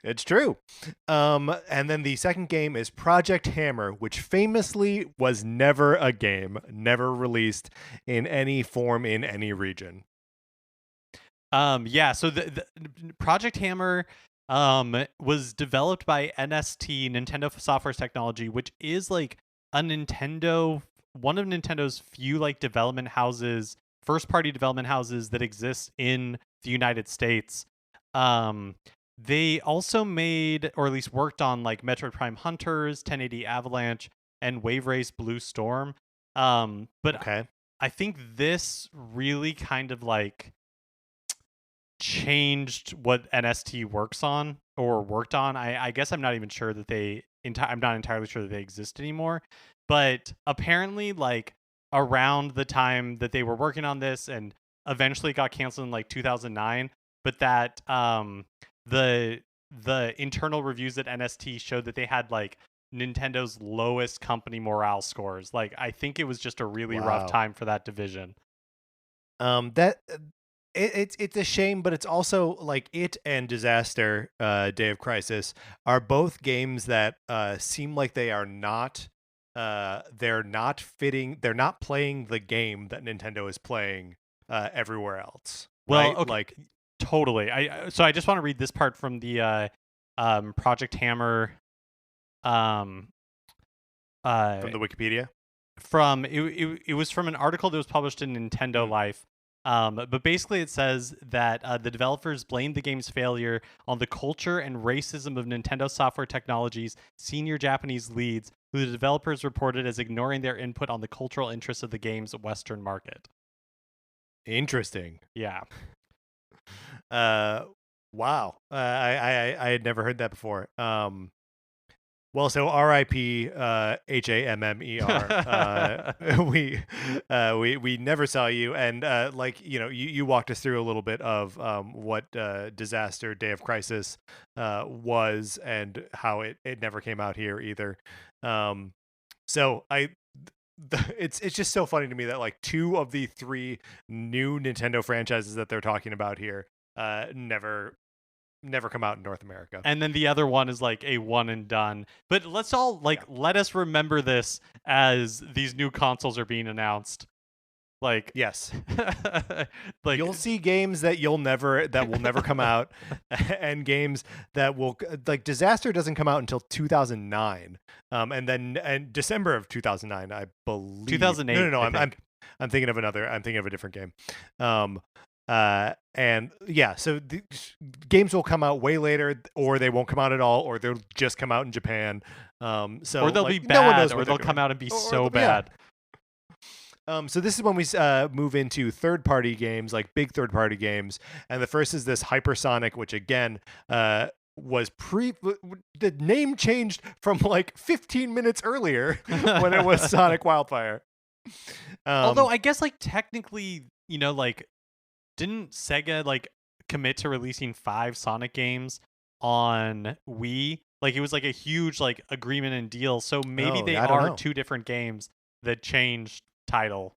It's true. And then the second game is Project Hammer, which famously was never a game, never released in any form in any region. Yeah, so the Project Hammer was developed by NST, Nintendo Software Technology, which is like one of Nintendo's few like development houses, first party development houses that exist in the United States. They also made, or at least worked on, like Metroid Prime Hunters, 1080 Avalanche, and Wave Race Blue Storm. But okay. I think this really kind of like changed what NST works on or worked on. I guess I'm not even sure that I'm not entirely sure that they exist anymore. But apparently, like around the time that they were working on this, and eventually got canceled in like 2009, but that the internal reviews at NST showed that they had like Nintendo's lowest company morale scores. Like, I think it was just a really rough time for that division. It's a shame, but it's also like it and Disaster Day of Crisis are both games that seem like they are not they're not playing the game that Nintendo is playing everywhere else. Well, right? Okay. Like totally. So I just want to read this part from the Project Hammer from the Wikipedia. It was from an article that was published in Nintendo Life. But basically, it says that the developers blamed the game's failure on the culture and racism of Nintendo Software Technologies' senior Japanese leads, who the developers reported as ignoring their input on the cultural interests of the game's Western market. Interesting. Yeah. Wow. I had never heard that before. Well, so R.I.P. Hammer. We never saw you, and you walked us through a little bit of what Disaster Day of Crisis was, and how it never came out here either. It's just so funny to me that like 2 of the 3 new Nintendo franchises that they're talking about here never come out in North America. And then the other one is like a one and done. But let's all let us remember this as these new consoles are being announced. Like, yes. Like, you'll see games that will never come out, and games that will, like, Disaster doesn't come out until 2009. And December of 2009, I believe. 2008. No, I'm thinking of a different game. And yeah, so the games will come out way later, or they won't come out at all, or they'll just come out in Japan. Or they'll be bad, or they'll come out and be so bad. So this is when we move into third-party games, like big third-party games, and the first is this Hypersonic, which again was the name changed from like 15 minutes earlier when it was Sonic Wildfire. Although I guess like technically, like, didn't Sega like commit to releasing 5 Sonic games on Wii? Like, it was like a huge like agreement and deal. So maybe they are 2 different games that changed title.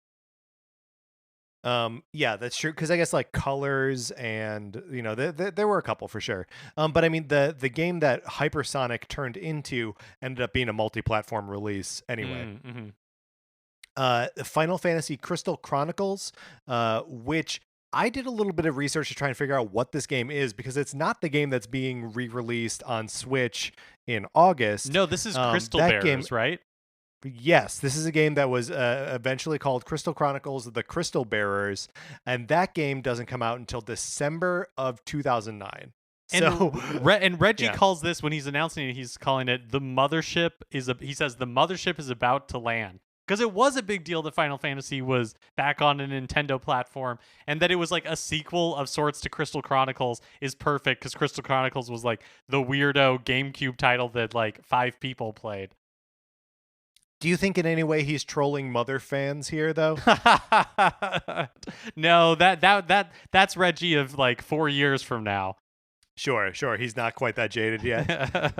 Yeah, that's true, because I guess like Colors and there were a couple for sure. But I mean the game that Hypersonic turned into ended up being a multi-platform release anyway. Final Fantasy Crystal Chronicles, which I did a little bit of research to try and figure out what this game is, because it's not the game that's being re-released on Switch in August. No, this is Crystal Bearers, game, right? Yes, this is a game that was eventually called Crystal Chronicles: The Crystal Bearers, and that game doesn't come out until December of 2009. And Reggie calls this, when he's announcing it, he's calling it the mothership he says the mothership is about to land. Because it was a big deal that Final Fantasy was back on a Nintendo platform, and that it was like a sequel of sorts to Crystal Chronicles is perfect, because Crystal Chronicles was like the weirdo GameCube title that like 5 people played. Do you think in any way he's trolling Mother fans here, though? No, that's Reggie of like 4 years from now. Sure. He's not quite that jaded yet.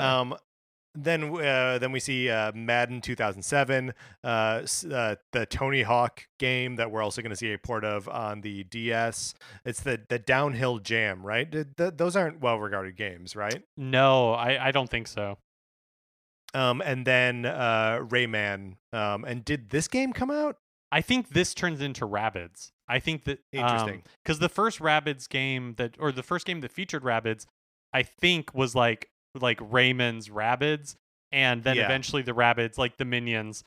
Then we see Madden 2007, the Tony Hawk game that we're also going to see a port of on the DS. It's the Downhill Jam, right? Those aren't well-regarded games, right? No, I don't think so. And then Rayman. And did this game come out? I think this turns into Rabbids. I think that interesting, because the first Rabbids game the first game that featured Rabbids, I think was like Rayman's Rabbids, and then eventually the Rabbids, like the minions,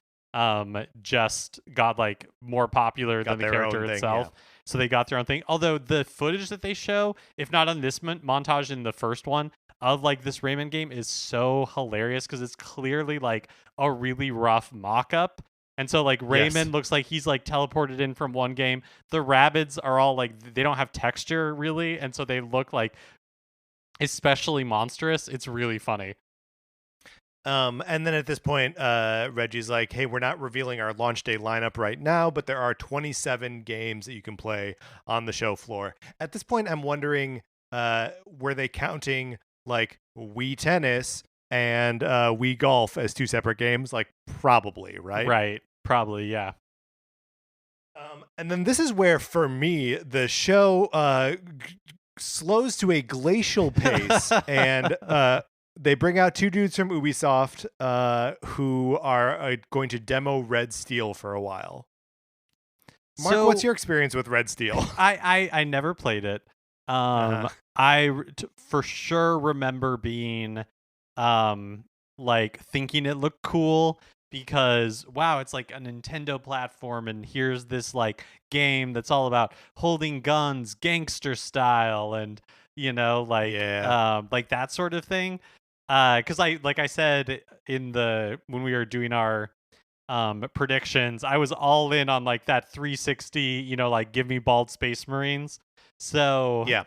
just got like more popular than the character itself. So they got their own thing. Although the footage that they show, if not on this montage in the first one, of like this Rayman game is so hilarious, because it's clearly like a really rough mock-up. And so like Rayman looks like he's like teleported in from one game. The Rabbids are all like, they don't have texture really, and so they look like especially monstrous. It's really funny. And then at this point, Reggie's like, hey, we're not revealing our launch day lineup right now, but there are 27 games that you can play on the show floor. At this point, I'm wondering, were they counting like Wii Tennis and Wii Golf as 2 separate games? Like, probably, right? Right. Probably, yeah. And then this is where, for me, the show slows to a glacial pace, and they bring out 2 dudes from Ubisoft who are going to demo Red Steel for a while. Mark, what's your experience with Red Steel? I never played it. For sure remember being like thinking it looked cool, because wow, it's like a Nintendo platform, and here's this like game that's all about holding guns, gangster style, and like that sort of thing. Because like I said when we were doing our predictions, I was all in on like that 360, like give me bald Space Marines. So yeah.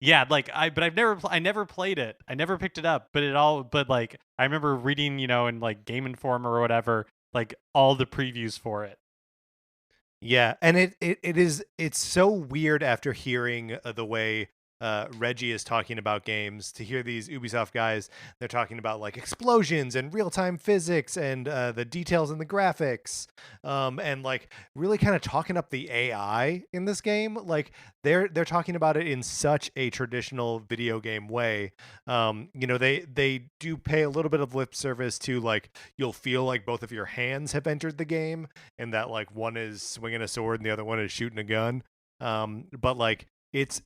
Yeah, like I never played it. I never picked it up, but like I remember reading, in like Game Informer or whatever, like all the previews for it. Yeah, and it's so weird after hearing the way Reggie is talking about games, to hear these Ubisoft guys. They're talking about like explosions and real-time physics and the details in the graphics, and like really kind of talking up the AI in this game. Like they're talking about it in such a traditional video game way. They do pay a little bit of lip service to, like, you'll feel like both of your hands have entered the game, and that like one is swinging a sword and the other one is shooting a gun. But like it's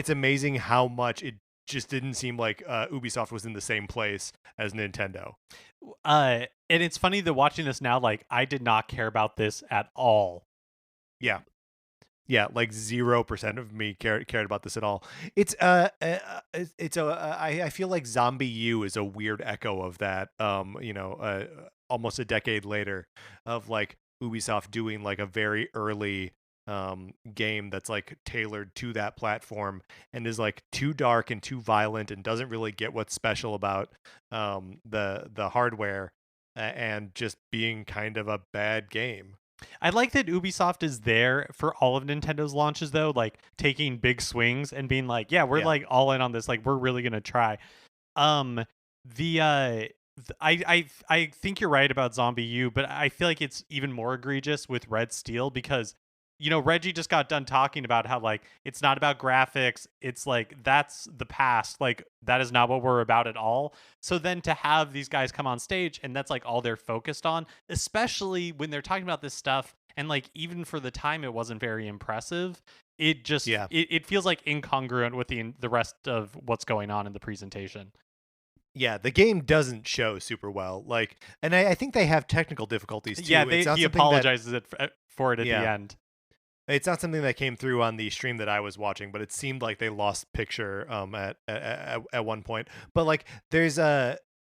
amazing how much it just didn't seem like Ubisoft was in the same place as Nintendo. And it's funny that watching this now, like I did not care about this at all. Yeah. Yeah, like 0% of me cared about this at all. I feel like Zombie U is a weird echo of that. Almost a decade later, of like Ubisoft doing like a very early game that's like tailored to that platform, and is like too dark and too violent, and doesn't really get what's special about the hardware, and just being kind of a bad game. I like that Ubisoft is there for all of Nintendo's launches, though, like taking big swings and being like, yeah, we're like all in on this, like we're really gonna try. I think you're right about Zombie U, but I feel like it's even more egregious with Red Steel, because Reggie just got done talking about how like it's not about graphics. It's like that's the past. Like that is not what we're about at all. So then to have these guys come on stage and that's like all they're focused on, especially when they're talking about this stuff, and like even for the time it wasn't very impressive. It just it feels like incongruent with the rest of what's going on in the presentation. Yeah, the game doesn't show super well. Like, and I think they have technical difficulties too. Yeah, he apologizes for it at the end. It's not something that came through on the stream that I was watching, but it seemed like they lost picture at one point. But like there's a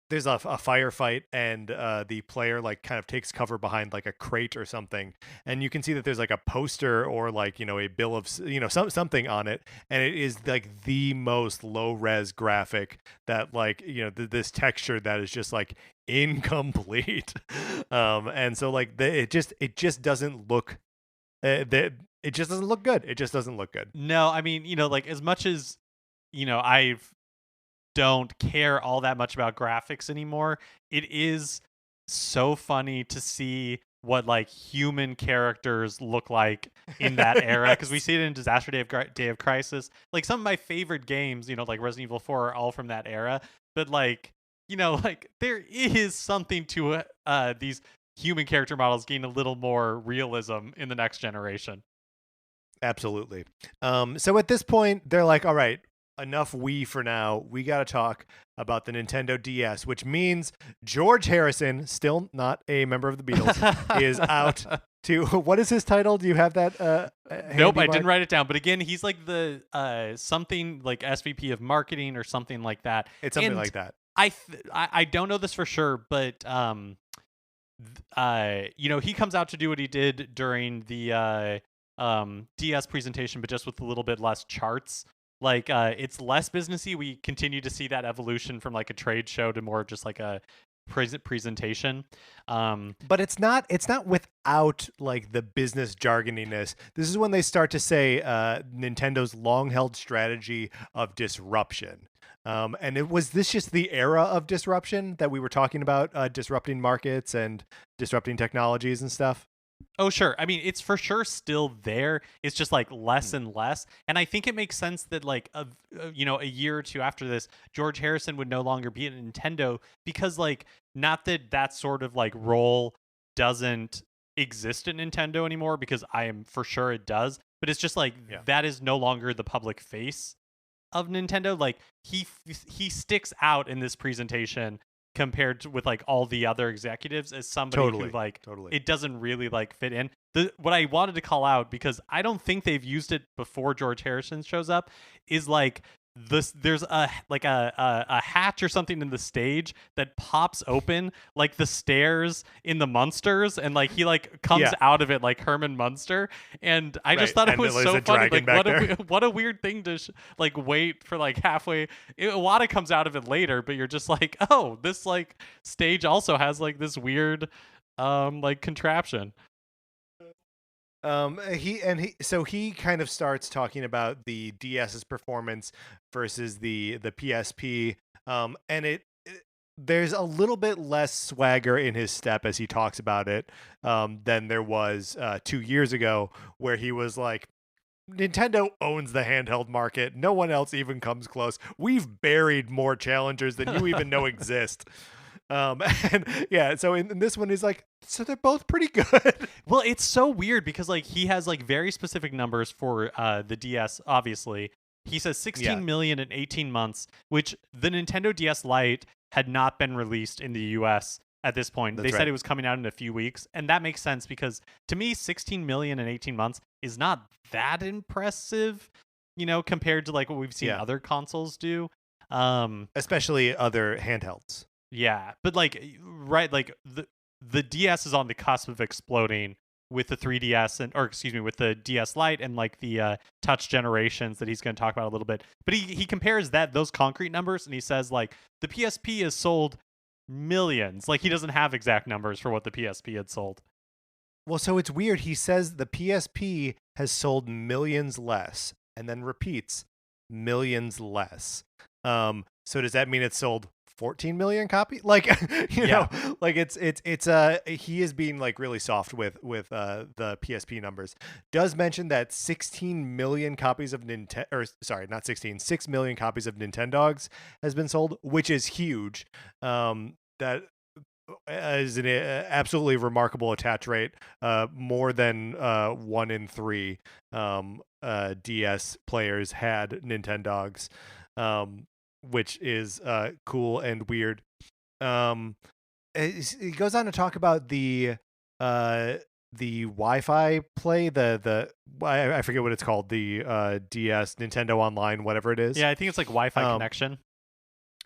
firefight, and the player like kind of takes cover behind like a crate or something, and you can see that there's like a poster or like a bill of something on it, and it is like the most low res graphic that like this texture that is just like incomplete. And so like it just doesn't look. It just doesn't look good. It just doesn't look good. No, I mean, like as much as I don't care all that much about graphics anymore, it is so funny to see what like human characters look like in that era, because we see it in Disaster Day of Crisis. Like some of my favorite games, like Resident Evil 4, are all from that era. But like, like there is something to these human character models gain a little more realism in the next generation. Absolutely. So at this point, they're like, all right, enough Wii for now. We got to talk about the Nintendo DS, which means George Harrison, still not a member of the Beatles, is out to, what is his title? Do you have that? Nope, I didn't write it down. But again, he's like the something like SVP of marketing or something like that. It's something like that. I don't know this for sure, but he comes out to do what he did during the DS presentation, but just with a little bit less charts. Like it's less businessy. We continue to see that evolution from like a trade show to more just like a presentation. But it's not without like the business jargoniness. This is when they start to say Nintendo's long-held strategy of disruption. And was this just the era of disruption that we were talking about, disrupting markets and disrupting technologies and stuff? Oh, sure. I mean, it's for sure still there. It's just like less and less. And I think it makes sense that like, a year or two after this, George Harrison would no longer be at Nintendo, because like, not that sort of like role doesn't exist at Nintendo anymore, because I am for sure it does. But it's just like, that is no longer the public face of Nintendo. Like he sticks out in this presentation compared to with like all the other executives as somebody who like it doesn't really like fit in. What I wanted to call out, because I don't think they've used it before George Harrison shows up, is like there's a hatch or something in the stage that pops open like the stairs in the Munsters, and like he like comes out of it like Herman Munster, and I just thought it was so funny. Like what a weird thing to like wait for like halfway. Iwata comes out of it later, but you're just like, oh, this like stage also has like this weird like contraption. He kind of starts talking about the DS's performance versus the PSP, and there's a little bit less swagger in his step as he talks about it than there was 2 years ago, where he was like, Nintendo owns the handheld market. No one else even comes close. We've buried more challengers than you even know exist. And yeah, so in this one, he's like, so they're both pretty good. Well, it's so weird because like he has like very specific numbers for the DS. Obviously, he says 16 million in 18 months, which the Nintendo DS Lite had not been released in the US at this point. They said it was coming out in a few weeks, and that makes sense because to me, 16 million in 18 months is not that impressive, you know, compared to like what we've seen other consoles do, especially other handhelds. Yeah, but like like the DS is on the cusp of exploding with the 3DS with the DS Lite and like the touch generations that he's going to talk about a little bit. But he compares those concrete numbers, and he says like the PSP has sold millions. Like he doesn't have exact numbers for what the PSP had sold. Well, so it's weird. He says the PSP has sold millions less, and then repeats millions less. So does that mean it's sold 14 million copies? Like, you know, like it's he is being like really soft with the PSP numbers. Does mention that 16 million copies of 6 million copies of Nintendogs has been sold, which is huge. That is an absolutely remarkable attach rate. More than 1 in 3 DS players had Nintendogs. Which is cool and weird. He goes on to talk about the Wi-Fi play, I forget what it's called, the DS Nintendo Online, whatever it is. Yeah, I think it's like Wi-Fi connection.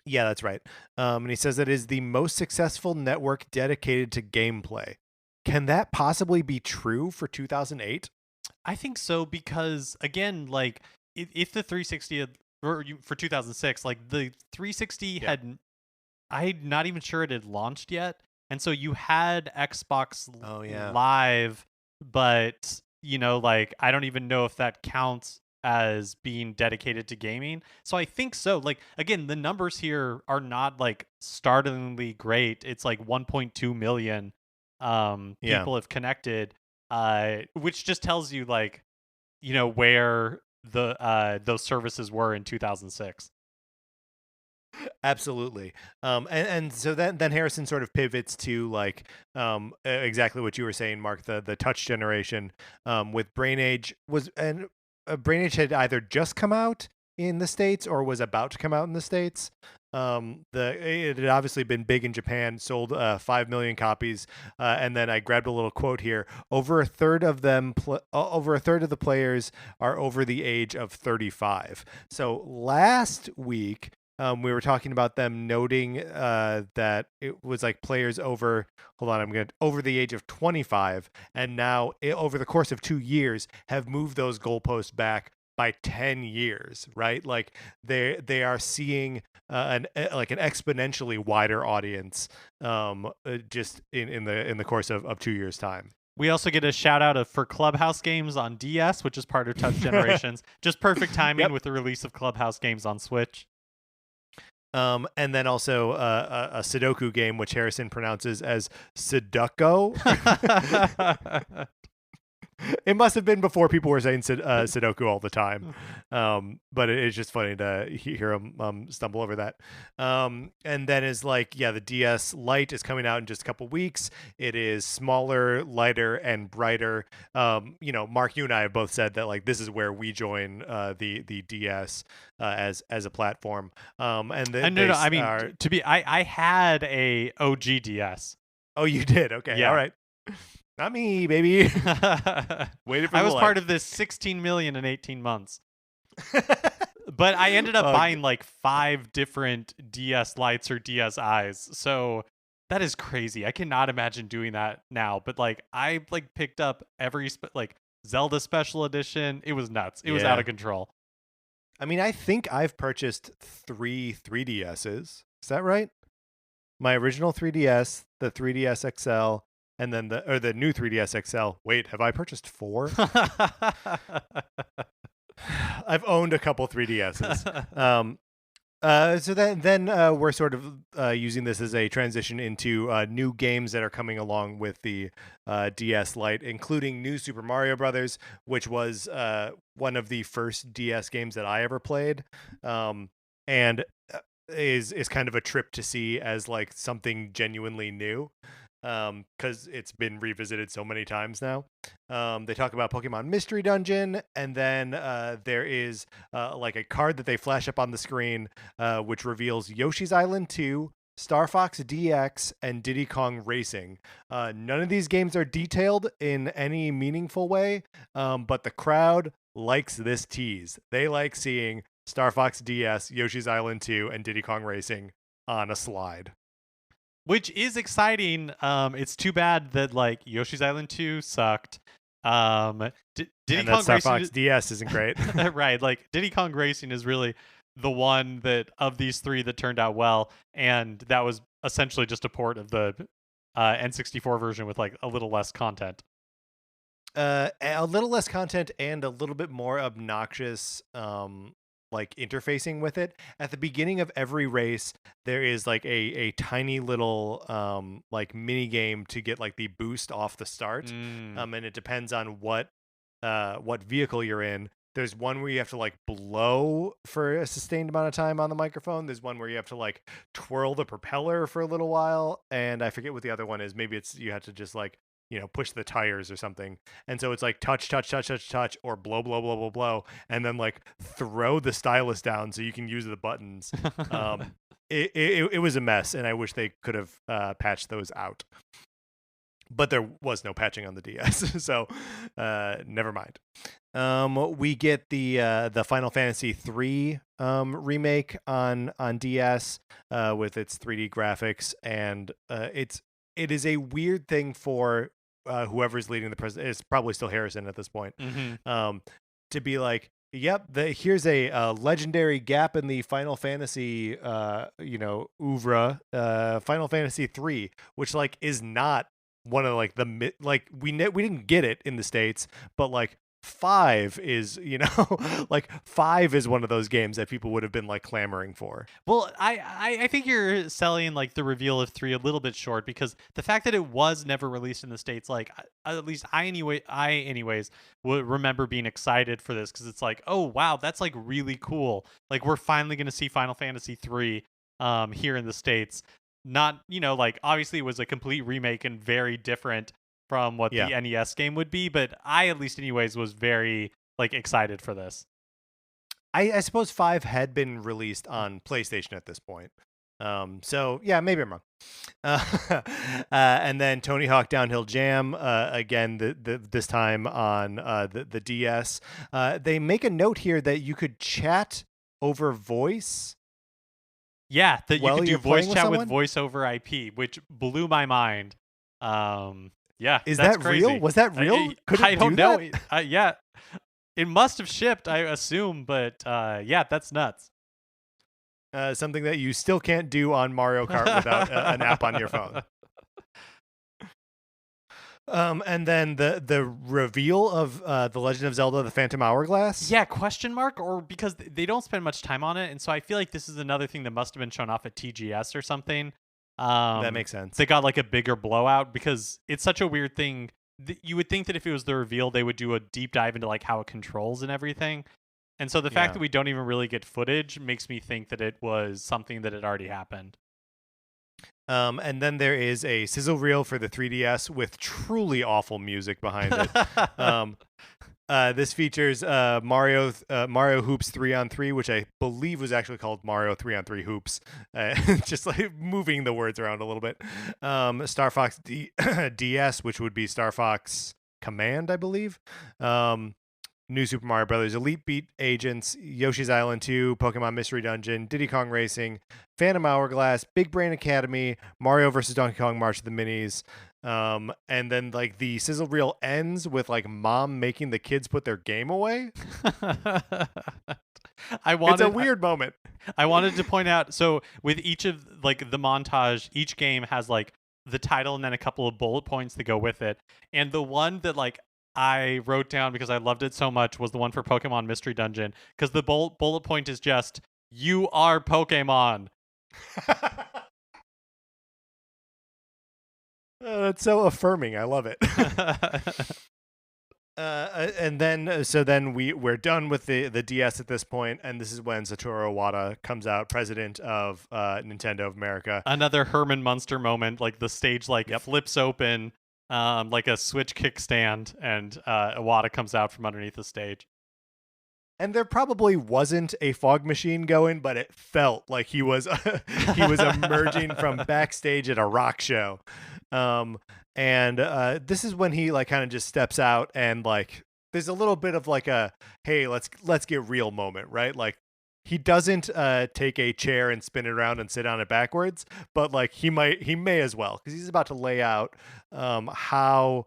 Yeah, that's right. And he says that it is the most successful network dedicated to gameplay. Can that possibly be true for 2008? I think so, because again, like if the 360 for 2006, like the 360 I'm not even sure it had launched yet, and so you had Xbox Live, but you know, like I don't even know if that counts as being dedicated to gaming. So I think so. Like again, the numbers here are not like startlingly great. It's like 1.2 million people have connected, which just tells you like, you know, where those services were in 2006. Absolutely. And so then Harrison sort of pivots to like exactly what you were saying, Mark, the touch generation with Brain Age Brain Age had either just come out in the States or was about to come out in the States. It had obviously been big in Japan, sold 5 million copies, and then I grabbed a little quote here. Over a third of the players are over the age of 35. So last week, we were talking about them noting that it was like players over the age of 25, and now over the course of 2 years have moved those goalposts back by 10 years, right? Like they are seeing an exponentially wider audience just in the course of 2 years' time. We also get a shout out for Clubhouse Games on DS, which is part of Touch Generations. Just perfect timing with the release of Clubhouse Games on Switch. And then also a Sudoku game, which Harrison pronounces as Sudoku. It must have been before people were saying Sudoku all the time. But it's just funny to hear him stumble over that. And then is like, yeah, the DS Lite is coming out in just a couple weeks. It is smaller, lighter, and brighter. Mark, you and I have both said that like this is where we join the DS as a platform. I had a OG DS. Oh, you did? Okay, yeah. All right. Not me, baby. Waited for I was part of this 16 million in 18 months. But I ended up buying like 5 different DS Lites or DSIs. So that is crazy. I cannot imagine doing that now. But like I like picked up every Zelda Special Edition. It was nuts. It was out of control. I mean, I think I've purchased 3 3DSs. Is that right? My original 3DS, the 3DS XL, and then the new 3DS XL. Wait, have I purchased 4? I've owned a couple 3DSs. So then we're sort of using this as a transition into new games that are coming along with the DS Lite, including New Super Mario Brothers, which was one of the first DS games that I ever played, and is kind of a trip to see as like something genuinely new, because it's been revisited so many times now. They talk about Pokemon Mystery Dungeon, and then there is like a card that they flash up on the screen, which reveals Yoshi's Island 2, Star Fox DX, and Diddy Kong Racing. None of these games are detailed in any meaningful way, but the crowd likes this tease. They like seeing Star Fox DS, Yoshi's Island 2, and Diddy Kong Racing on a slide. Which is exciting. It's too bad that like Yoshi's Island 2 sucked. Diddy Kong Star Racing Fox DS isn't great. Right, like Diddy Kong Racing is really the one that of these 3 that turned out well, and that was essentially just a port of the N64 version with like a little less content. A little less content and a little bit more obnoxious like interfacing with it. At the beginning of every race, there is like a tiny little like mini game to get like the boost off the start. And it depends on what vehicle you're in. There's one where you have to like blow for a sustained amount of time on the microphone. There's one where you have to like twirl the propeller for a little while, and I forget what the other one is. Maybe it's you have to just like push the tires or something. And so it's like touch, or blow, and then like throw the stylus down so you can use the buttons. It was a mess, and I wish they could have patched those out. But there was no patching on the DS, so never mind. We get the Final Fantasy III remake on DS with its 3D graphics, and it is a weird thing for whoever's leading the president. It's probably still Harrison at this point. To be like, yep, here's a legendary gap in the Final Fantasy oeuvre, Final Fantasy III, which like is not one of like the like we didn't get it in the States, but like 5 is like 5 is one of those games that people would have been like clamoring for. Well, I think you're selling like the reveal of 3 a little bit short, because the fact that it was never released in the States, like at least I anyways would remember being excited for this, because it's like, oh wow, that's like really cool, like we're finally going to see Final Fantasy 3 here in the States. Not like obviously it was a complete remake and very different from what the NES game would be, but I at least anyways was very like excited for this. I suppose 5 had been released on PlayStation at this point. So yeah, maybe I'm wrong. And then Tony Hawk Downhill Jam, again, this time on the DS. They make a note here that you could chat over voice. Yeah, that you could do voice chat with voice over IP, which blew my mind. Yeah, is that crazy. Real? Was that real? I don't know. Yeah, it must have shipped, I assume, but yeah, that's nuts. Something that you still can't do on Mario Kart without an app on your phone. And then the reveal of The Legend of Zelda: The Phantom Hourglass. Yeah, question mark, or because they don't spend much time on it, and so I feel like this is another thing that must have been shown off at TGS or something. That makes sense. They got like a bigger blowout, because it's such a weird thing you would think that if it was the reveal, they would do a deep dive into like how it controls and everything. And so the fact that we don't even really get footage makes me think that it was something that had already happened. And then there is a sizzle reel for the 3DS with truly awful music behind it. This features Mario Hoops 3-on-3, which I believe was actually called Mario 3-on-3 Hoops, just like moving the words around a little bit. Star Fox DS, which would be Star Fox Command, I believe. New Super Mario Brothers Elite Beat Agents, Yoshi's Island 2, Pokemon Mystery Dungeon, Diddy Kong Racing, Phantom Hourglass, Big Brain Academy, Mario vs. Donkey Kong March of the Minis. And then like the sizzle reel ends with like mom making the kids put their game away. It's a weird moment. I wanted to point out, so with each of like the montage, each game has like the title and then a couple of bullet points that go with it. And the one that like I wrote down because I loved it so much was the one for Pokemon Mystery Dungeon, because the bullet point is just, "You are Pokemon." That's so affirming. I love it. And then so then we're done with the DS at this point, and this is when Satoru Iwata comes out, president of Nintendo of America. Another Herman Munster moment, like the stage flips open, like a Switch kickstand, and Iwata comes out from underneath the stage. And there probably wasn't a fog machine going, but it felt like he was emerging from backstage at a rock show. And this is when he like kind of just steps out, and like there's a little bit of like a, hey, let's get real moment, right? Like he doesn't take a chair and spin it around and sit on it backwards, but like he may as well, because he's about to lay out how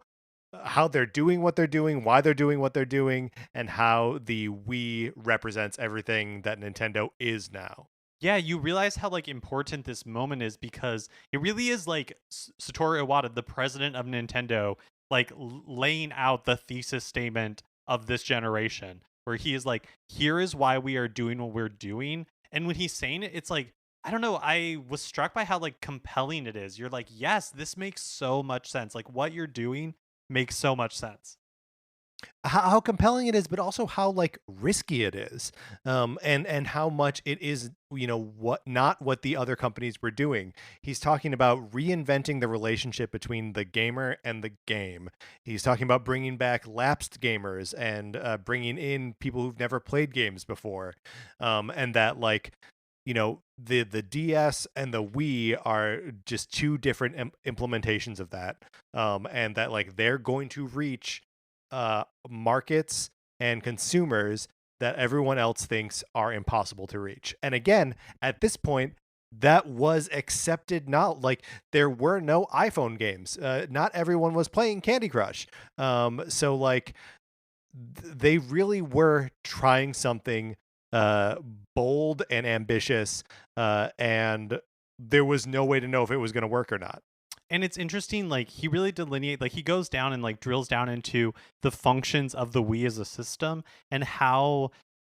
they're doing what they're doing, why they're doing what they're doing, and how the Wii represents everything that Nintendo is now. Yeah, you realize how like important this moment is, because it really is like Satoru Iwata, the president of Nintendo, like laying out the thesis statement of this generation, where he is like, here is why we are doing what we're doing. And when he's saying it, it's like, I don't know, I was struck by how like compelling it is. You're like, yes, this makes so much sense. Like what you're doing makes so much sense. How compelling it is, but also how like risky it is, and how much it is, not what the other companies were doing. He's talking about reinventing the relationship between the gamer and the game. He's talking about bringing back lapsed gamers and bringing in people who've never played games before, and that like, the DS and the Wii are just two different implementations of that, and that like they're going to reach markets and consumers that everyone else thinks are impossible to reach. And again, at this point, that was accepted. Not like there were no iPhone games. Not everyone was playing Candy Crush. So like they really were trying something bold and ambitious, and there was no way to know if it was going to work or not. And it's interesting, like he really delineate, like he goes down and like drills down into the functions of the Wii as a system, and how,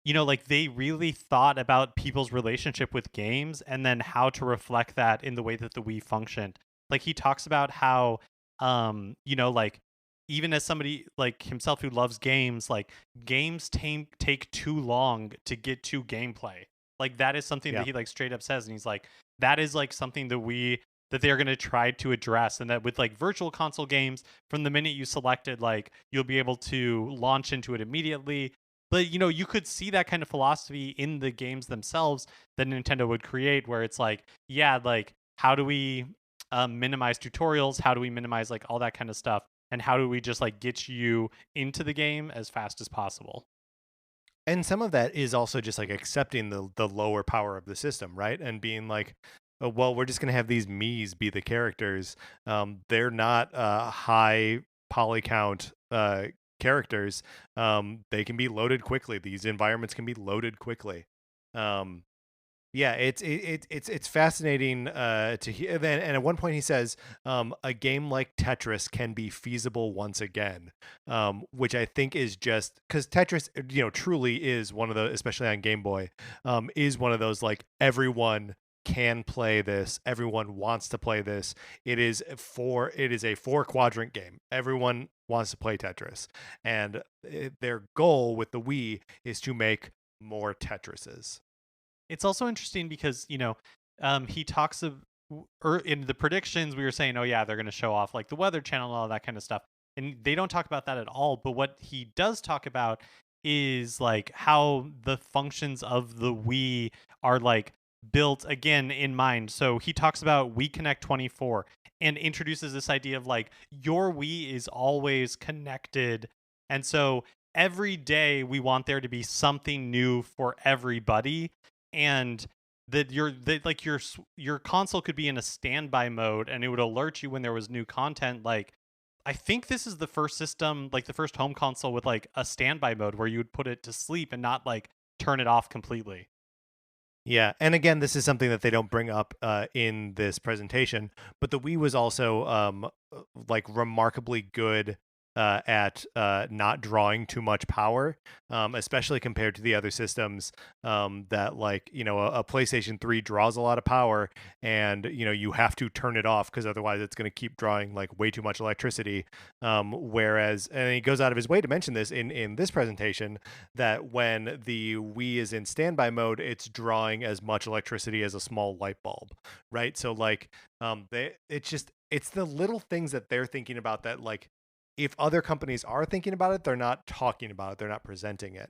like they really thought about people's relationship with games and then how to reflect that in the way that the Wii functioned. Like he talks about how, like even as somebody like himself who loves games, like games take too long to get to gameplay. Like that is something that he like straight up says, and he's like, that is like something that they're going to try to address, and that with like virtual console games, from the minute you selected, like you'll be able to launch into it immediately. But you could see that kind of philosophy in the games themselves that Nintendo would create, where it's like, yeah, like how do we minimize tutorials, how do we minimize like all that kind of stuff, and how do we just like get you into the game as fast as possible. And some of that is also just like accepting the lower power of the system, right? And being like, oh, well, we're just going to have these Miis be the characters. They're not high poly count characters. They can be loaded quickly. These environments can be loaded quickly. Yeah, it's fascinating to hear. And at one point he says, a game like Tetris can be feasible once again, which I think is just because Tetris, truly is one of the, especially on Game Boy, is one of those like everyone can play this. Everyone wants to play this. It is a 4-quadrant game. Everyone wants to play Tetris, and their goal with the Wii is to make more Tetrises. It's also interesting because, he talks of in the predictions, we were saying, oh yeah, they're going to show off like the Weather Channel and all that kind of stuff. And they don't talk about that at all. But what he does talk about is like how the functions of the Wii are like built again in mind. So he talks about Wii Connect 24 and introduces this idea of like your Wii is always connected. And so every day we want there to be something new for everybody. And that your console could be in a standby mode and it would alert you when there was new content. Like, I think this is the first system, like the first home console with like a standby mode where you would put it to sleep and not like turn it off completely. Yeah, and again, this is something that they don't bring up in this presentation, but the Wii was also like remarkably good at not drawing too much power, especially compared to the other systems that, like, a PlayStation 3 draws a lot of power, and you have to turn it off because otherwise it's going to keep drawing like way too much electricity. Whereas, and he goes out of his way to mention this in this presentation, that when the Wii is in standby mode, it's drawing as much electricity as a small light bulb, right? So like, it's the little things that they're thinking about that, like, if other companies are thinking about it, they're not talking about it. They're not presenting it.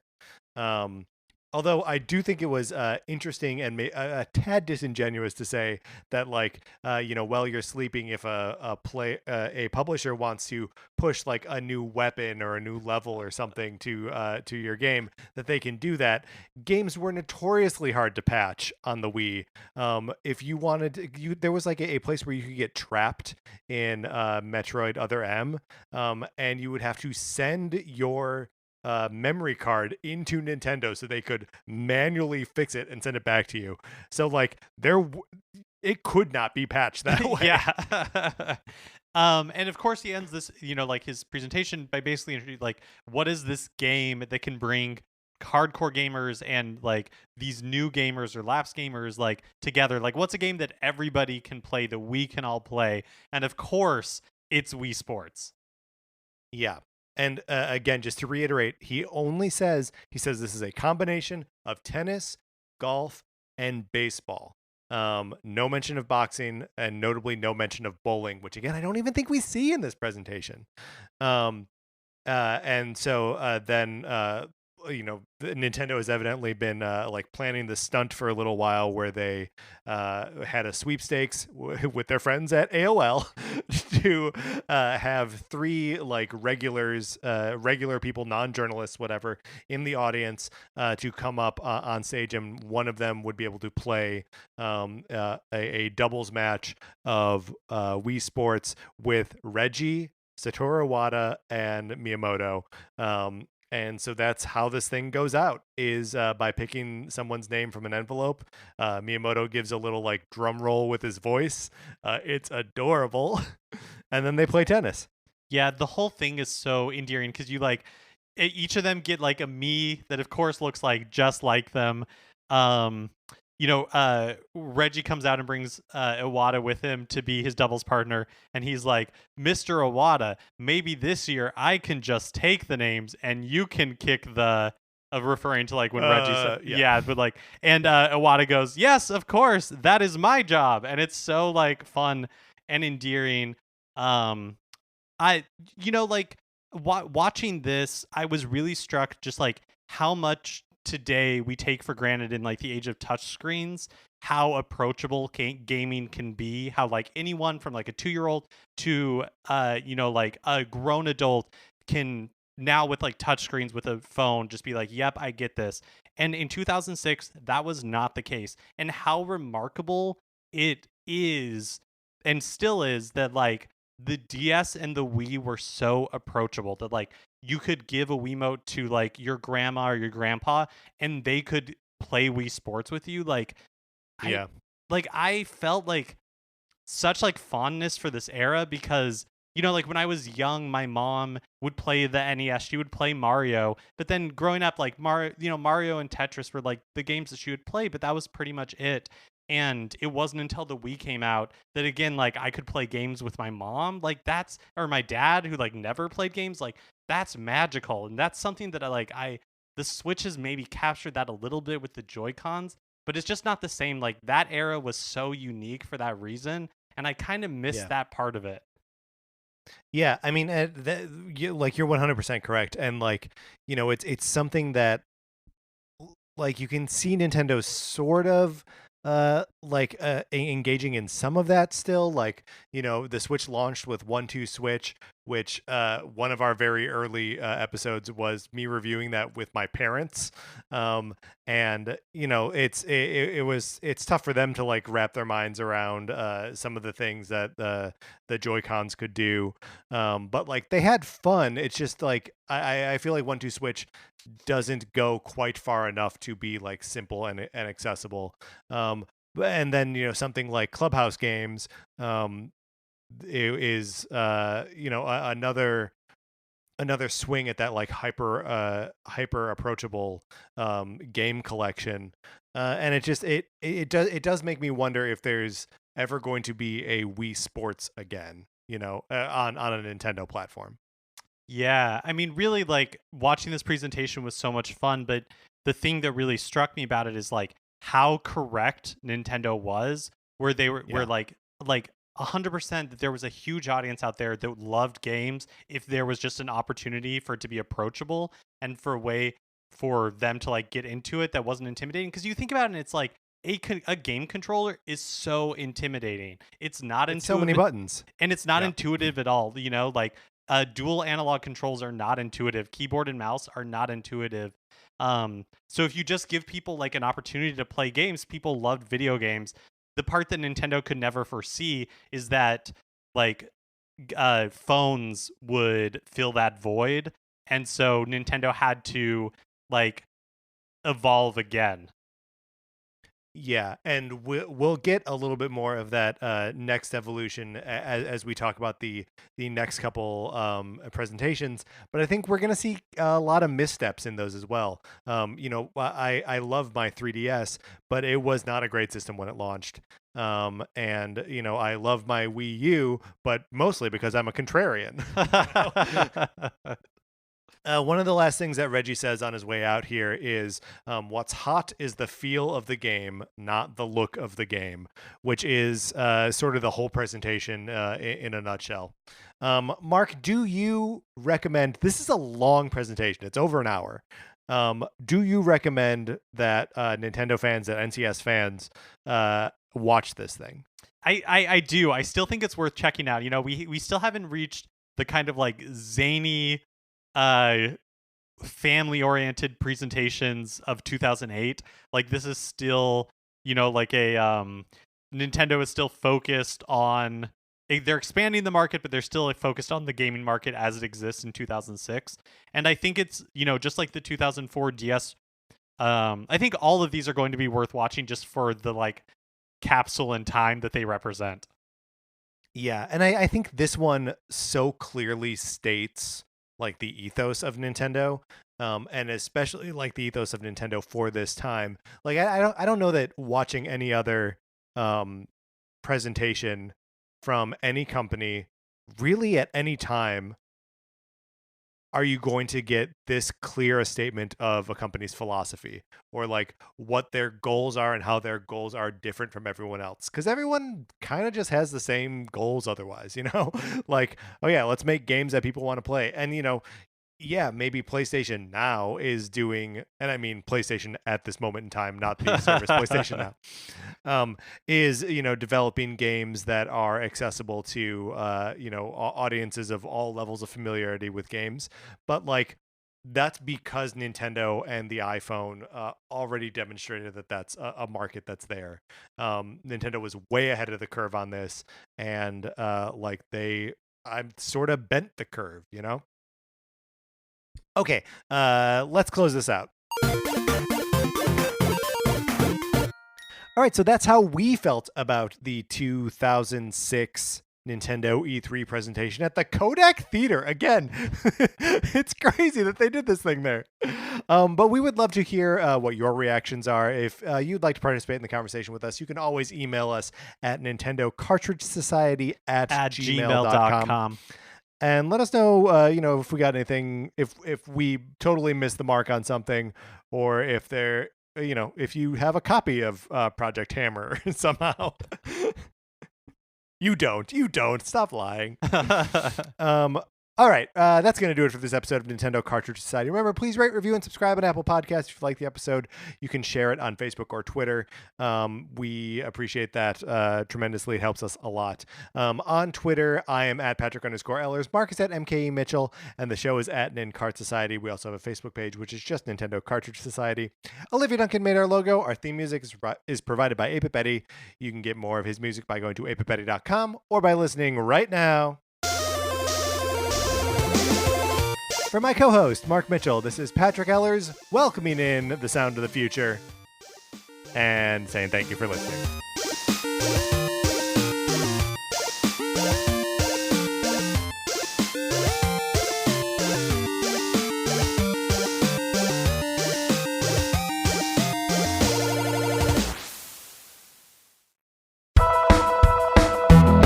Although I do think it was interesting and a tad disingenuous to say that, like, while you're sleeping, if a publisher wants to push like a new weapon or a new level or something to your game, that they can do that. Games were notoriously hard to patch on the Wii. If you wanted, there was like a place where you could get trapped in Metroid Other M, and you would have to send your memory card into Nintendo so they could manually fix it and send it back to you. So like it could not be patched that way. Yeah. And of course he ends this, like his presentation by basically introducing like, what is this game that can bring hardcore gamers and like these new gamers or lapsed gamers like together? Like, what's a game that everybody can play, that we can all play? And of course it's Wii Sports. Yeah. And again, just to reiterate, he says this is a combination of tennis, golf, and baseball. No mention of boxing, and notably no mention of bowling, which again, I don't even think we see in this presentation. And so then Nintendo has evidently been like planning the stunt for a little while, where they had a sweepstakes with their friends at AOL to have 3 like regular people, non-journalists, whatever, in the audience to come up on stage, and one of them would be able to play a doubles match of Wii Sports with Reggie, Satoru Iwata, and Miyamoto. And so that's how this thing goes out, is by picking someone's name from an envelope. Miyamoto gives a little like drum roll with his voice. It's adorable. And then they play tennis. Yeah, the whole thing is so endearing because you like each of them get like a Mii that of course looks like just like them. Reggie comes out and brings Iwata with him to be his doubles partner, and he's like, Mr. Iwata, maybe this year I can just take the names and you can kick the, of referring to like when Reggie said, but like, and Iwata goes, yes, of course, that is my job, and it's so like fun and endearing. Watching this, I was really struck just like how much today we take for granted in like the age of touchscreens, how approachable gaming can be, how like anyone from like a 2-year-old to like a grown adult can now, with like touchscreens with a phone, just be like, yep, I get this. And in 2006 that was not the case. And how remarkable it is and still is that like the DS and the Wii were so approachable that like you could give a Wiimote to like your grandma or your grandpa and they could play Wii Sports with you. Like, yeah, I felt like such like fondness for this era because, like when I was young, my mom would play the NES. She would play Mario, but then growing up, like Mario and Tetris were like the games that she would play, but that was pretty much it. And it wasn't until the Wii came out that, again, like, I could play games with my mom, like, that's, or my dad, who like never played games. Like, that's magical, and that's something that I the Switch has maybe captured that a little bit with the Joy-Cons, but it's just not the same. Like, that era was so unique for that reason, and I kind of miss that part of it. Yeah, I mean, like, you're 100% correct, and like, it's something that, like, you can see Nintendo sort of engaging in some of that still. Like, the Switch launched with 1-2 Switch, which one of our very early episodes was me reviewing that with my parents. And it's tough for them to like wrap their minds around some of the things that the Joy-Cons could do. But like, they had fun. It's just like, I feel like 1-2 Switch doesn't go quite far enough to be like simple and accessible. And then something like Clubhouse Games is another swing at that like hyper approachable game collection. And it does make me wonder if there's ever going to be a Wii Sports again, on a Nintendo platform. Yeah, I mean, really, like, watching this presentation was so much fun, but the thing that really struck me about it is like how correct Nintendo was, where they were like 100% that there was a huge audience out there that loved games if there was just an opportunity for it to be approachable and for a way for them to like get into it that wasn't intimidating. Because you think about it, and it's like a game controller is so intimidating. It's not intuitive. So many buttons, and it's not intuitive at all. Like, dual analog controls are not intuitive. Keyboard and mouse are not intuitive. So if you just give people like an opportunity to play games, people loved video games. The part that Nintendo could never foresee is that like phones would fill that void, and so Nintendo had to like evolve again. Yeah, and we'll get a little bit more of that next evolution as we talk about the next couple presentations. But I think we're going to see a lot of missteps in those as well. I love my 3DS, but it was not a great system when it launched. And I love my Wii U, but mostly because I'm a contrarian. One of the last things that Reggie says on his way out here is, what's hot is the feel of the game, not the look of the game, which is sort of the whole presentation in a nutshell. Mark, do you recommend, this is a long presentation, it's over an hour. Do you recommend that Nintendo fans, that NCS fans watch this thing? I do. I still think it's worth checking out. We still haven't reached the kind of like zany family-oriented presentations of 2008. Like, this is still, like a Nintendo is still focused on, they're expanding the market, but they're still like focused on the gaming market as it exists in 2006. And I think it's, just like the 2004 DS, I think all of these are going to be worth watching just for the like capsule in time that they represent. Yeah, and I think this one so clearly states like the ethos of Nintendo, and especially like the ethos of Nintendo for this time. Like, I don't know that watching any other presentation from any company really at any time are you going to get this clear a statement of a company's philosophy or like what their goals are and how their goals are different from everyone else, because everyone kind of just has the same goals otherwise, like, oh yeah, let's make games that people want to play. And yeah, maybe PlayStation Now is doing, and I mean PlayStation at this moment in time, not the service PlayStation Now, is developing games that are accessible to audiences of all levels of familiarity with games. But like, that's because Nintendo and the iPhone already demonstrated that that's a market that's there. Nintendo was way ahead of the curve on this, and I'm sort of bent the curve, Okay, let's close this out. All right, so that's how we felt about the 2006 Nintendo E3 presentation at the Kodak Theater. Again, it's crazy that they did this thing there. But we would love to hear what your reactions are. If you'd like to participate in the conversation with us, you can always email us at Nintendo Cartridge Society at gmail.com. And let us know, if we got anything, if we totally missed the mark on something, or if if you have a copy of Project Hammer somehow. You don't. Stop lying. All right, that's going to do it for this episode of Nintendo Cartridge Society. Remember, please rate, review, and subscribe on Apple Podcasts. If you like the episode, you can share it on Facebook or Twitter. We appreciate that tremendously. It helps us a lot. On Twitter, I am at Patrick_Ellers. Mark is at MKE Mitchell, and the show is at NinCart Society. We also have a Facebook page, which is just Nintendo Cartridge Society. Olivia Duncan made our logo. Our theme music is provided by Ape Betty. You can get more of his music by going to apebetty.com or by listening right now. For my co-host, Mark Mitchell, this is Patrick Ellers, welcoming in the sound of the future and saying thank you for listening.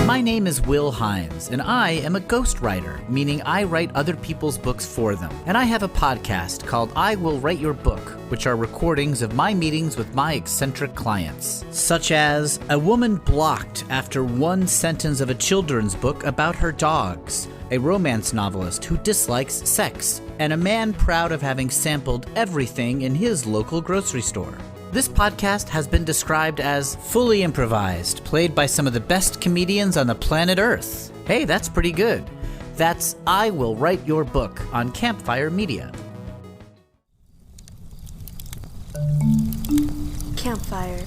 My name is Will Hines, and I am a ghostwriter, meaning I write other people's books for them. And I have a podcast called I Will Write Your Book, which are recordings of my meetings with my eccentric clients, such as a woman blocked after one sentence of a children's book about her dogs, a romance novelist who dislikes sex, and a man proud of having sampled everything in his local grocery store. This podcast has been described as fully improvised, played by some of the best comedians on the planet Earth. Hey, that's pretty good. That's I Will Write Your Book on Campfire Media. Campfire.